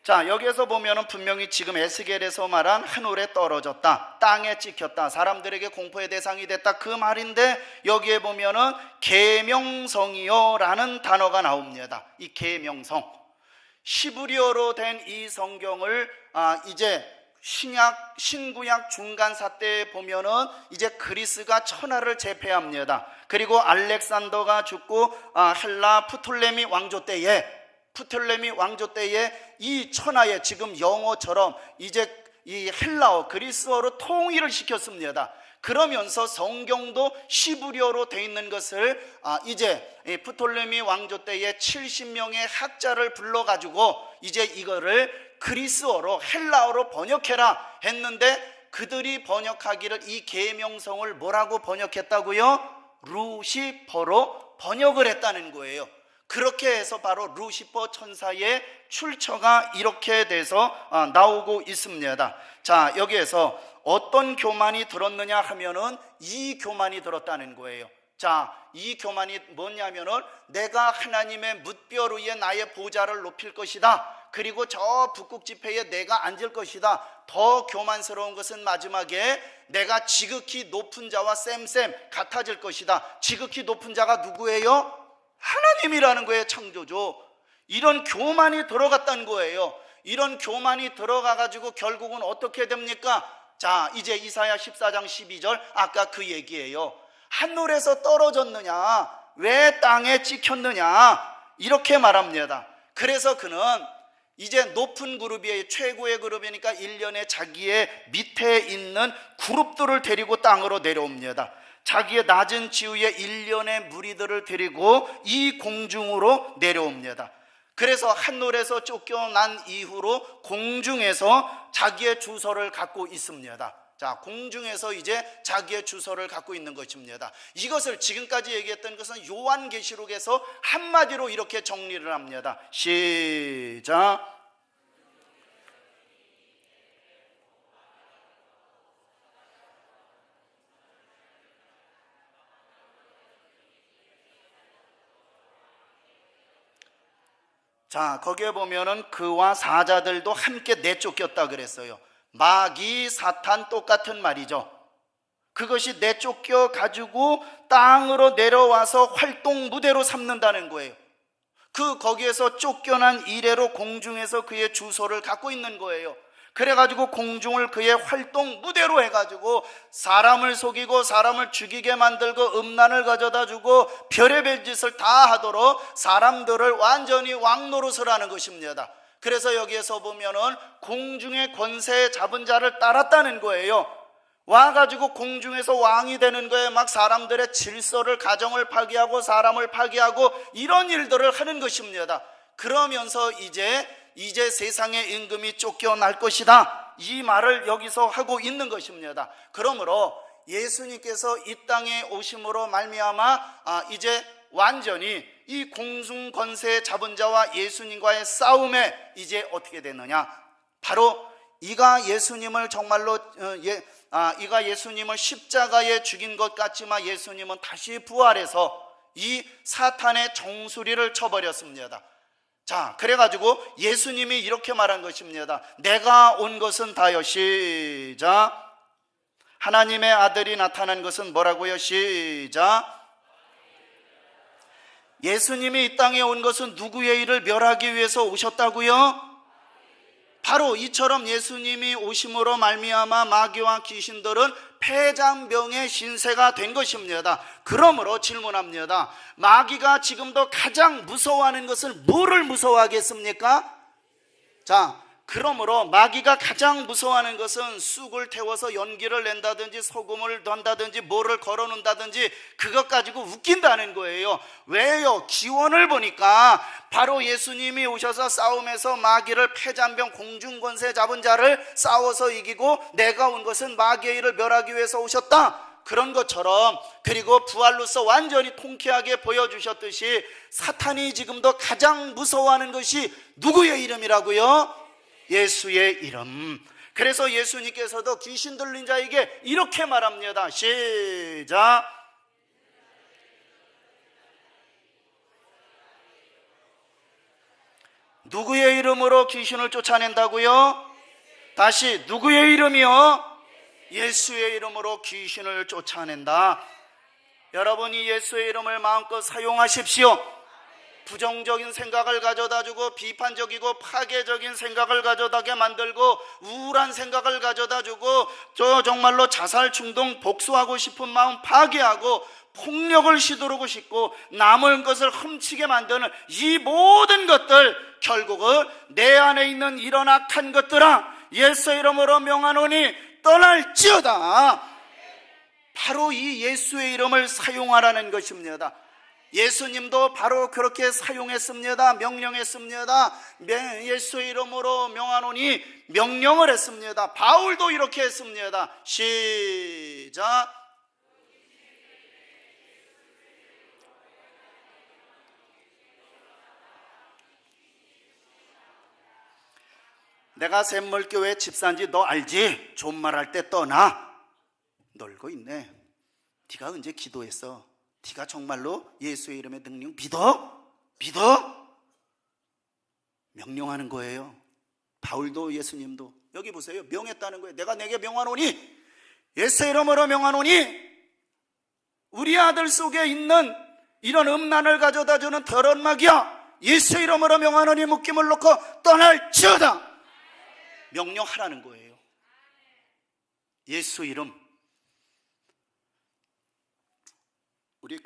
자, 여기에서 보면은 분명히 지금 에스겔에서 말한 하늘에 떨어졌다, 땅에 찍혔다, 사람들에게 공포의 대상이 됐다, 그 말인데, 여기에 보면은 계명성이요 라는 단어가 나옵니다. 이 계명성, 시브리어로 된 이 성경을 이제 신구약 중간사 때 보면은 이제 그리스가 천하를 제패합니다. 그리고 알렉산더가 죽고 헬라 프톨레미 왕조 때에 이 천하에 지금 영어처럼 이제 이 헬라어 그리스어로 통일을 시켰습니다. 그러면서 성경도 시브리어로 돼 있는 것을 이제 프톨레미 왕조 때에 70명의 학자를 불러가지고 이제 이거를 그리스어로 헬라어로 번역해라 했는데, 그들이 번역하기를 이 계명성을 뭐라고 번역했다고요? 루시퍼로 번역을 했다는 거예요. 그렇게 해서 바로 루시퍼 천사의 출처가 이렇게 돼서 나오고 있습니다. 자, 여기에서 어떤 교만이 들었느냐 하면은 이 교만이 들었다는 거예요. 자, 이 교만이 뭐냐면은 내가 하나님의 뭇별 위에 나의 보좌를 높일 것이다, 그리고 저 북극 지폐에 내가 앉을 것이다. 더 교만스러운 것은 마지막에 내가 지극히 높은 자와 쌤 같아질 것이다. 지극히 높은 자가 누구예요? 하나님이라는 거예요. 창조주. 이런 교만이 들어갔다는 거예요. 이런 교만이 들어가가지고 결국은 어떻게 됩니까? 자, 이제 이사야 14장 12절 아까 그 얘기예요. 하늘에서 떨어졌느냐, 왜 땅에 찍혔느냐, 이렇게 말합니다. 그래서 그는 이제 높은 그룹이에요. 최고의 그룹이니까 1년에 자기의 밑에 있는 그룹들을 데리고 땅으로 내려옵니다. 자기의 낮은 지위에 1년의 무리들을 데리고 이 공중으로 내려옵니다. 그래서 하늘에서 쫓겨난 이후로 공중에서 자기의 주소를 갖고 있습니다. 자, 공중에서 이제 자기의 주소를 갖고 있는 것입니다. 이것을 지금까지 얘기했던 것은 요한계시록에서 한마디로 이렇게 정리를 합니다. 시작. 자, 거기에 보면은 그와 사자들도 함께 내쫓겼다 그랬어요. 마귀, 사탄 똑같은 말이죠. 그것이 내쫓겨 가지고 땅으로 내려와서 활동 무대로 삼는다는 거예요. 거기에서 쫓겨난 이래로 공중에서 그의 주소를 갖고 있는 거예요. 그래가지고 공중을 그의 활동 무대로 해가지고 사람을 속이고 사람을 죽이게 만들고 음란을 가져다 주고 별의별 짓을 다 하도록 사람들을 완전히 왕노릇을 하는 것입니다. 그래서 여기에서 보면은 공중의 권세 잡은 자를 따랐다는 거예요. 와가지고 공중에서 왕이 되는 거예요. 막 사람들의 질서를, 가정을 파괴하고 사람을 파괴하고 이런 일들을 하는 것입니다. 그러면서 이제 세상의 임금이 쫓겨날 것이다, 이 말을 여기서 하고 있는 것입니다. 그러므로 예수님께서 이 땅에 오심으로 말미암아 이제 완전히 이 공중 권세 잡은 자와 예수님과의 싸움에 이제 어떻게 됐느냐, 바로 이가 예수님을 정말로 이가 예수님을 십자가에 죽인 것 같지만 예수님은 다시 부활해서 이 사탄의 정수리를 쳐버렸습니다. 자, 그래가지고 예수님이 이렇게 말한 것입니다. 내가 온 것은 다요, 시작, 하나님의 아들이 나타난 것은 뭐라고요? 시작, 예수님이 이 땅에 온 것은 누구의 일을 멸하기 위해서 오셨다고요? 바로 이처럼 예수님이 오심으로 말미암아 마귀와 귀신들은 폐장병의 신세가 된 것입니다. 그러므로 질문합니다. 마귀가 지금도 가장 무서워하는 것은 뭐를 무서워하겠습니까? 자, 그러므로 마귀가 가장 무서워하는 것은 쑥을 태워서 연기를 낸다든지 소금을 던다든지 뭐를 걸어놓는다든지 그것 가지고 웃긴다는 거예요. 왜요? 기원을 보니까 바로 예수님이 오셔서 싸움에서 마귀를, 폐잔병 공중권세 잡은 자를 싸워서 이기고 내가 온 것은 마귀의 일을 멸하기 위해서 오셨다, 그런 것처럼, 그리고 부활로서 완전히 통쾌하게 보여주셨듯이 사탄이 지금도 가장 무서워하는 것이 누구의 이름이라고요? 예수의 이름. 그래서 예수님께서도 귀신 들린 자에게 이렇게 말합니다. 시작, 누구의 이름으로 귀신을 쫓아낸다고요? 다시, 누구의 이름이요? 예수의 이름으로 귀신을 쫓아낸다. 여러분이 예수의 이름을 마음껏 사용하십시오. 부정적인 생각을 가져다주고 비판적이고 파괴적인 생각을 가져다게 만들고 우울한 생각을 가져다주고 정말로 자살 충동, 복수하고 싶은 마음 파괴하고 폭력을 시도하고 싶고 남을 것을 훔치게 만드는 이 모든 것들, 결국은 내 안에 있는 이런 악한 것들아 예수 이름으로 명하노니 떠날지어다. 바로 이 예수의 이름을 사용하라는 것입니다. 예수님도 바로 그렇게 사용했습니다. 명령했습니다. 예수의 이름으로 명하노니 명령을 했습니다. 바울도 이렇게 했습니다. 시작, 내가 샘물교회 집사인지 너 알지? 존말할 때 떠나. 놀고 있네. 네가 언제 기도했어? 네가 정말로 예수의 이름의 능력 믿어? 명령하는 거예요. 바울도 예수님도. 여기 보세요. 명했다는 거예요. 내가 내게 명하노니, 예수의 이름으로 명하노니, 우리 아들 속에 있는 이런 음란을 가져다 주는 더러운 마귀야, 예수의 이름으로 명하노니 묶임을 놓고 떠날지어다. 명령하라는 거예요. 예수 이름. 우리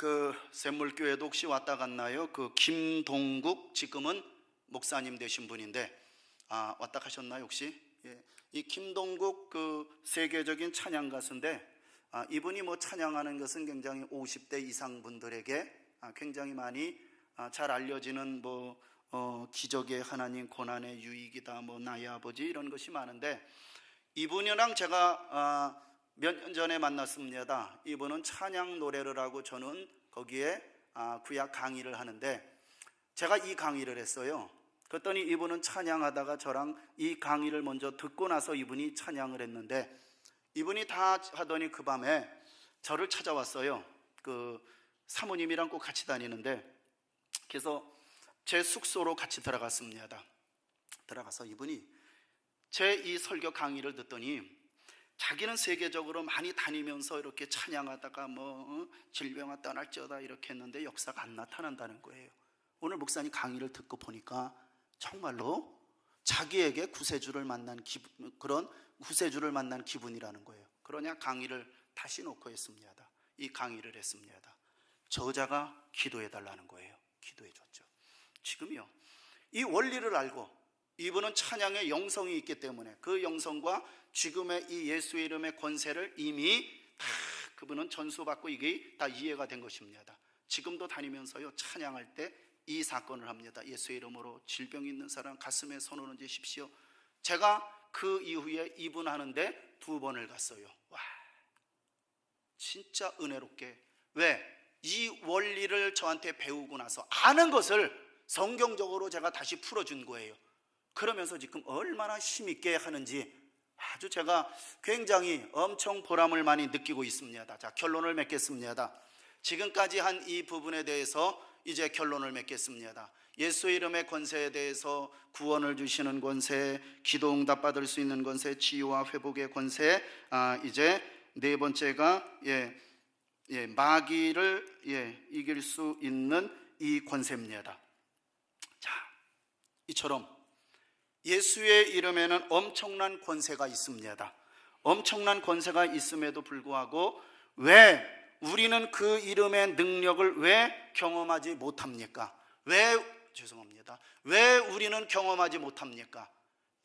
샘물교회도 혹시 왔다 갔나요? 김동국, 지금은 목사님 되신 분인데 왔다 가셨나요 혹시? 예. 이 김동국 세계적인 찬양 가수인데 이분이 찬양하는 것은 굉장히 50대 이상 분들에게 굉장히 많이 잘 알려지는 기적의 하나님, 고난의 유익이다, 나의 아버지, 이런 것이 많은데, 이분이랑 제가 몇 년 전에 만났습니다. 이분은 찬양 노래를 하고 저는 거기에 구약 강의를 하는데, 제가 이 강의를 했어요. 그랬더니 이분은 찬양하다가 저랑 이 강의를 먼저 듣고 나서 이분이 찬양을 했는데, 이분이 다 하더니 그 밤에 저를 찾아왔어요. 사모님이랑 꼭 같이 다니는데, 그래서 제 숙소로 같이 들어갔습니다. 들어가서 이분이 제 이 설교 강의를 듣더니 자기는 세계적으로 많이 다니면서 이렇게 찬양하다가 질병아 떠날지어다 이렇게 했는데 역사가 안 나타난다는 거예요. 오늘 목사님 강의를 듣고 보니까 정말로 자기에게 구세주를 만난 그런 구세주를 만난 기분이라는 거예요. 그러냐 강의를 다시 놓고 했습니다. 이 강의를 했습니다. 저자가 기도해 달라는 거예요. 기도해 줬죠. 지금요, 이 원리를 알고 이분은 찬양의 영성이 있기 때문에 그 영성과 지금의 이 예수의 이름의 권세를 이미 다 그분은 전수받고 이게 다 이해가 된 것입니다. 지금도 다니면서요 찬양할 때 이 사건을 합니다. 예수의 이름으로 질병이 있는 사람 가슴에 손을 얹으십시오. 제가 그 이후에 이분 하는데 2번을 갔어요. 와, 진짜 은혜롭게. 왜? 이 원리를 저한테 배우고 나서 아는 것을 성경적으로 제가 다시 풀어준 거예요. 그러면서 지금 얼마나 힘있게 하는지 아주 제가 굉장히 엄청 보람을 많이 느끼고 있습니다. 자, 결론을 맺겠습니다. 지금까지 한 이 부분에 대해서 이제 결론을 맺겠습니다. 예수의 이름의 권세에 대해서 구원을 주시는 권세, 기도 응답 받을 수 있는 권세, 치유와 회복의 권세, 이제 네 번째가 마귀를 이길 수 있는 이 권세입니다. 자, 이처럼 예수의 이름에는 엄청난 권세가 있습니다. 엄청난 권세가 있음에도 불구하고 왜 우리는 그 이름의 능력을 왜 경험하지 못합니까? 왜 우리는 경험하지 못합니까?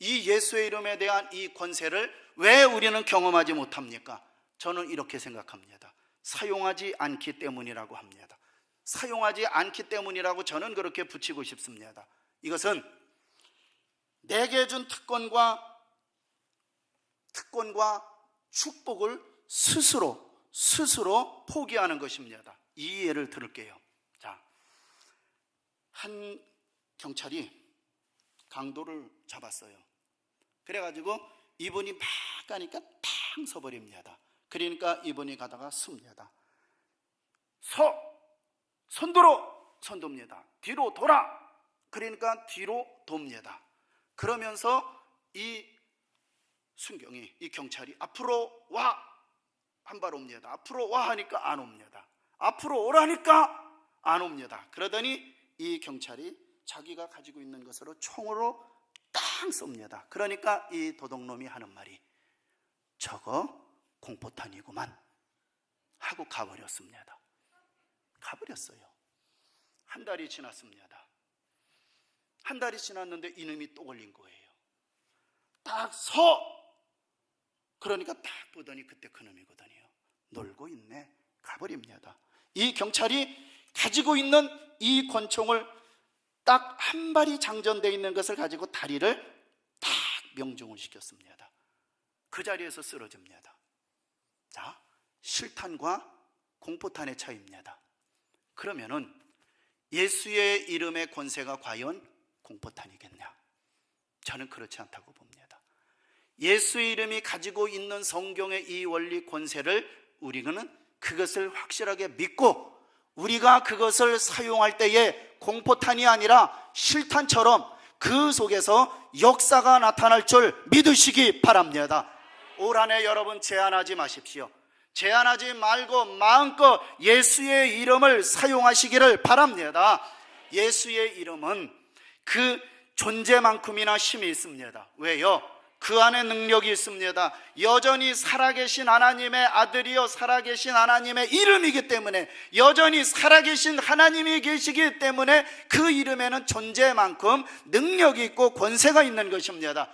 이 예수의 이름에 대한 이 권세를 왜 우리는 경험하지 못합니까? 저는 이렇게 생각합니다. 사용하지 않기 때문이라고 합니다. 사용하지 않기 때문이라고 저는 그렇게 붙이고 싶습니다. 이것은 내게 준 특권과 축복을 스스로 포기하는 것입니다. 이 예를 들을게요. 자, 한 경찰이 강도를 잡았어요. 그래가지고 이분이 막 가니까 탕 서버립니다. 그러니까 이분이 가다가 씁니다. 손 돕니다. 뒤로 돌아. 그러니까 뒤로 돕니다. 그러면서 이 순경이, 이 경찰이 앞으로 와, 한 발 옵니다. 앞으로 와 하니까 안 옵니다. 앞으로 오라니까 안 옵니다. 그러더니 이 경찰이 자기가 가지고 있는 것으로 총으로 땅 쏩니다. 그러니까 이 도둑놈이 하는 말이 저거 공포탄이구만 하고 가버렸습니다. 가버렸어요. 한 달이 지났습니다. 한 달이 지났는데 이놈이 또 걸린 거예요. 딱 서! 그러니까 딱 보더니 그때 그놈이거든요. 놀고 있네. 가버립니다. 이 경찰이 가지고 있는 이 권총을 딱 한 발이 장전되어 있는 것을 가지고 다리를 딱 명중을 시켰습니다. 그 자리에서 쓰러집니다. 자, 실탄과 공포탄의 차이입니다. 그러면은 예수의 이름의 권세가 과연 공포탄이겠냐? 저는 그렇지 않다고 봅니다. 예수의 이름이 가지고 있는 성경의 이 원리 권세를 우리는 그것을 확실하게 믿고 우리가 그것을 사용할 때에 공포탄이 아니라 실탄처럼 그 속에서 역사가 나타날 줄 믿으시기 바랍니다. 올 한 해 여러분 제한하지 마십시오. 제한하지 말고 마음껏 예수의 이름을 사용하시기를 바랍니다. 예수의 이름은 그 존재만큼이나 힘이 있습니다. 왜요? 그 안에 능력이 있습니다. 여전히 살아계신 하나님의 아들이요 살아계신 하나님의 이름이기 때문에 여전히 살아계신 하나님이 계시기 때문에 그 이름에는 존재만큼 능력이 있고 권세가 있는 것입니다.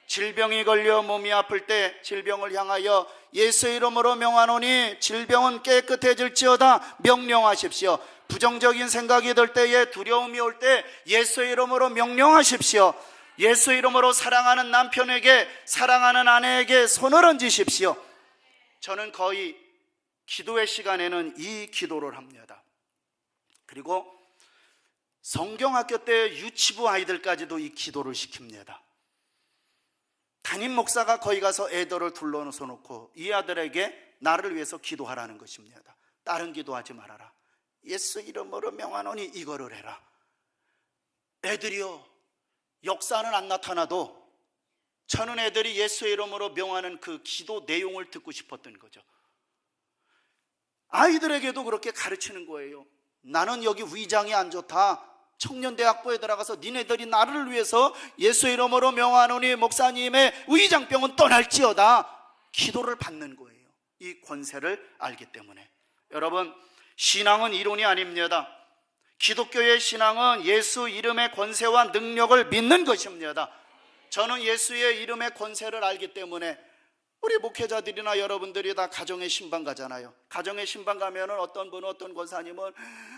질병이 걸려 몸이 아플 때 질병을 향하여 예수의 이름으로 명하노니 질병은 깨끗해질지어다 명령하십시오. 부정적인 생각이 들 때에 두려움이 올 때 예수의 이름으로 명령하십시오. 예수 이름으로 사랑하는 남편에게 사랑하는 아내에게 손을 얹으십시오. 저는 거의 기도의 시간에는 이 기도를 합니다. 그리고 성경학교 때 유치부 아이들까지도 이 기도를 시킵니다. 담임 목사가 거기 가서 애들을 둘러서 놓고 이 아들에게 나를 위해서 기도하라는 것입니다. 다른 기도하지 말아라. 예수 이름으로 명하노니 이거를 해라. 애들이요 역사는 안 나타나도 저는 애들이 예수의 이름으로 명하는 그 기도 내용을 듣고 싶었던 거죠. 아이들에게도 그렇게 가르치는 거예요. 나는 여기 위장이 안 좋다. 청년대학부에 들어가서 니네들이 나를 위해서 예수의 이름으로 명하노니 목사님의 위장병은 떠날지어다. 기도를 받는 거예요. 이 권세를 알기 때문에. 여러분, 신앙은 이론이 아닙니다. 기독교의 신앙은 예수 이름의 권세와 능력을 믿는 것입니다. 저는 예수의 이름의 권세를 알기 때문에 우리 목회자들이나 여러분들이 다 가정의 신방 가잖아요. 가정의 신방 가면은 어떤 분은 어떤 권사님은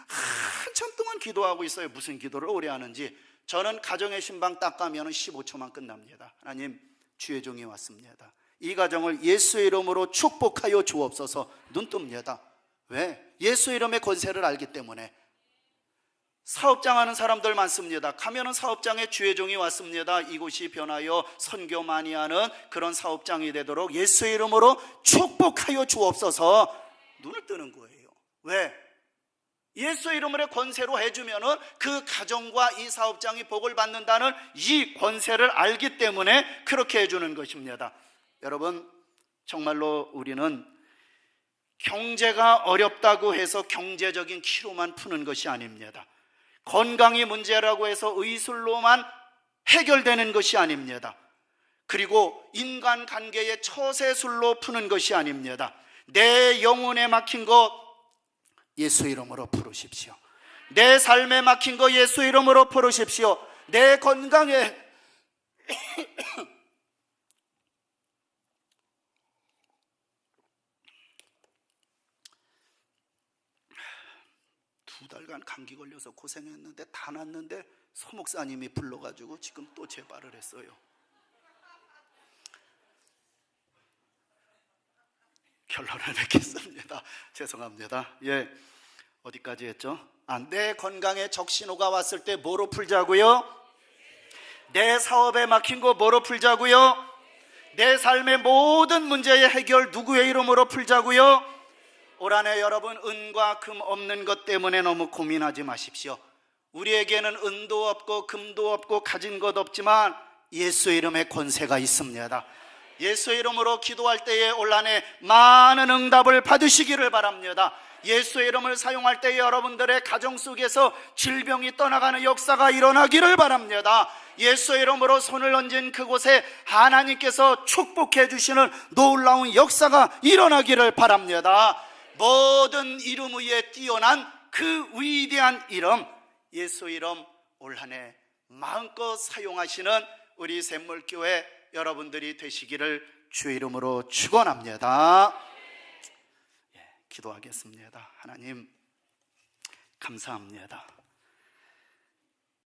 한참 동안 기도하고 있어요. 무슨 기도를 오래 하는지. 저는 가정의 신방 딱 가면은 15초만 끝납니다. 하나님, 주의 종이 왔습니다. 이 가정을 예수의 이름으로 축복하여 주옵소서. 눈 뜹니다. 왜? 예수의 이름의 권세를 알기 때문에. 사업장 하는 사람들 많습니다. 가면은 사업장에 주의 종이 왔습니다. 이곳이 변하여 선교 많이 하는 그런 사업장이 되도록 예수의 이름으로 축복하여 주옵소서. 눈을 뜨는 거예요. 왜? 예수의 이름으로 권세로 해주면은 그 가정과 이 사업장이 복을 받는다는 이 권세를 알기 때문에 그렇게 해주는 것입니다. 여러분, 정말로 우리는 경제가 어렵다고 해서 경제적인 키로만 푸는 것이 아닙니다. 건강이 문제라고 해서 의술로만 해결되는 것이 아닙니다. 그리고 인간관계의 처세술로 푸는 것이 아닙니다. 내 영혼에 막힌 것 예수 이름으로 풀으십시오. 내 삶에 막힌 것 예수 이름으로 풀으십시오. 내 건강에 두 달간 감기 걸려서 고생했는데 다 났는데 서목사님이 불러가지고 지금 또 재발을 했어요. 결론을 맺겠습니다. 죄송합니다. 예, 어디까지 했죠? 내 건강에 적신호가 왔을 때 뭐로 풀자고요? 내 사업에 막힌 거 뭐로 풀자고요? 내 삶의 모든 문제의 해결 누구의 이름으로 풀자고요? 올 한해 여러분, 은과 금 없는 것 때문에 너무 고민하지 마십시오. 우리에게는 은도 없고 금도 없고 가진 것 없지만 예수 이름의 권세가 있습니다. 예수 이름으로 기도할 때에 올 한해 많은 응답을 받으시기를 바랍니다. 예수 이름을 사용할 때에 여러분들의 가정 속에서 질병이 떠나가는 역사가 일어나기를 바랍니다. 예수 이름으로 손을 얹은 그곳에 하나님께서 축복해 주시는 놀라운 역사가 일어나기를 바랍니다. 모든 이름 위에 뛰어난 그 위대한 이름, 예수 이름 올 한해 마음껏 사용하시는 우리 샘물교회 여러분들이 되시기를 주의 이름으로 축원합니다. 기도하겠습니다. 하나님, 감사합니다.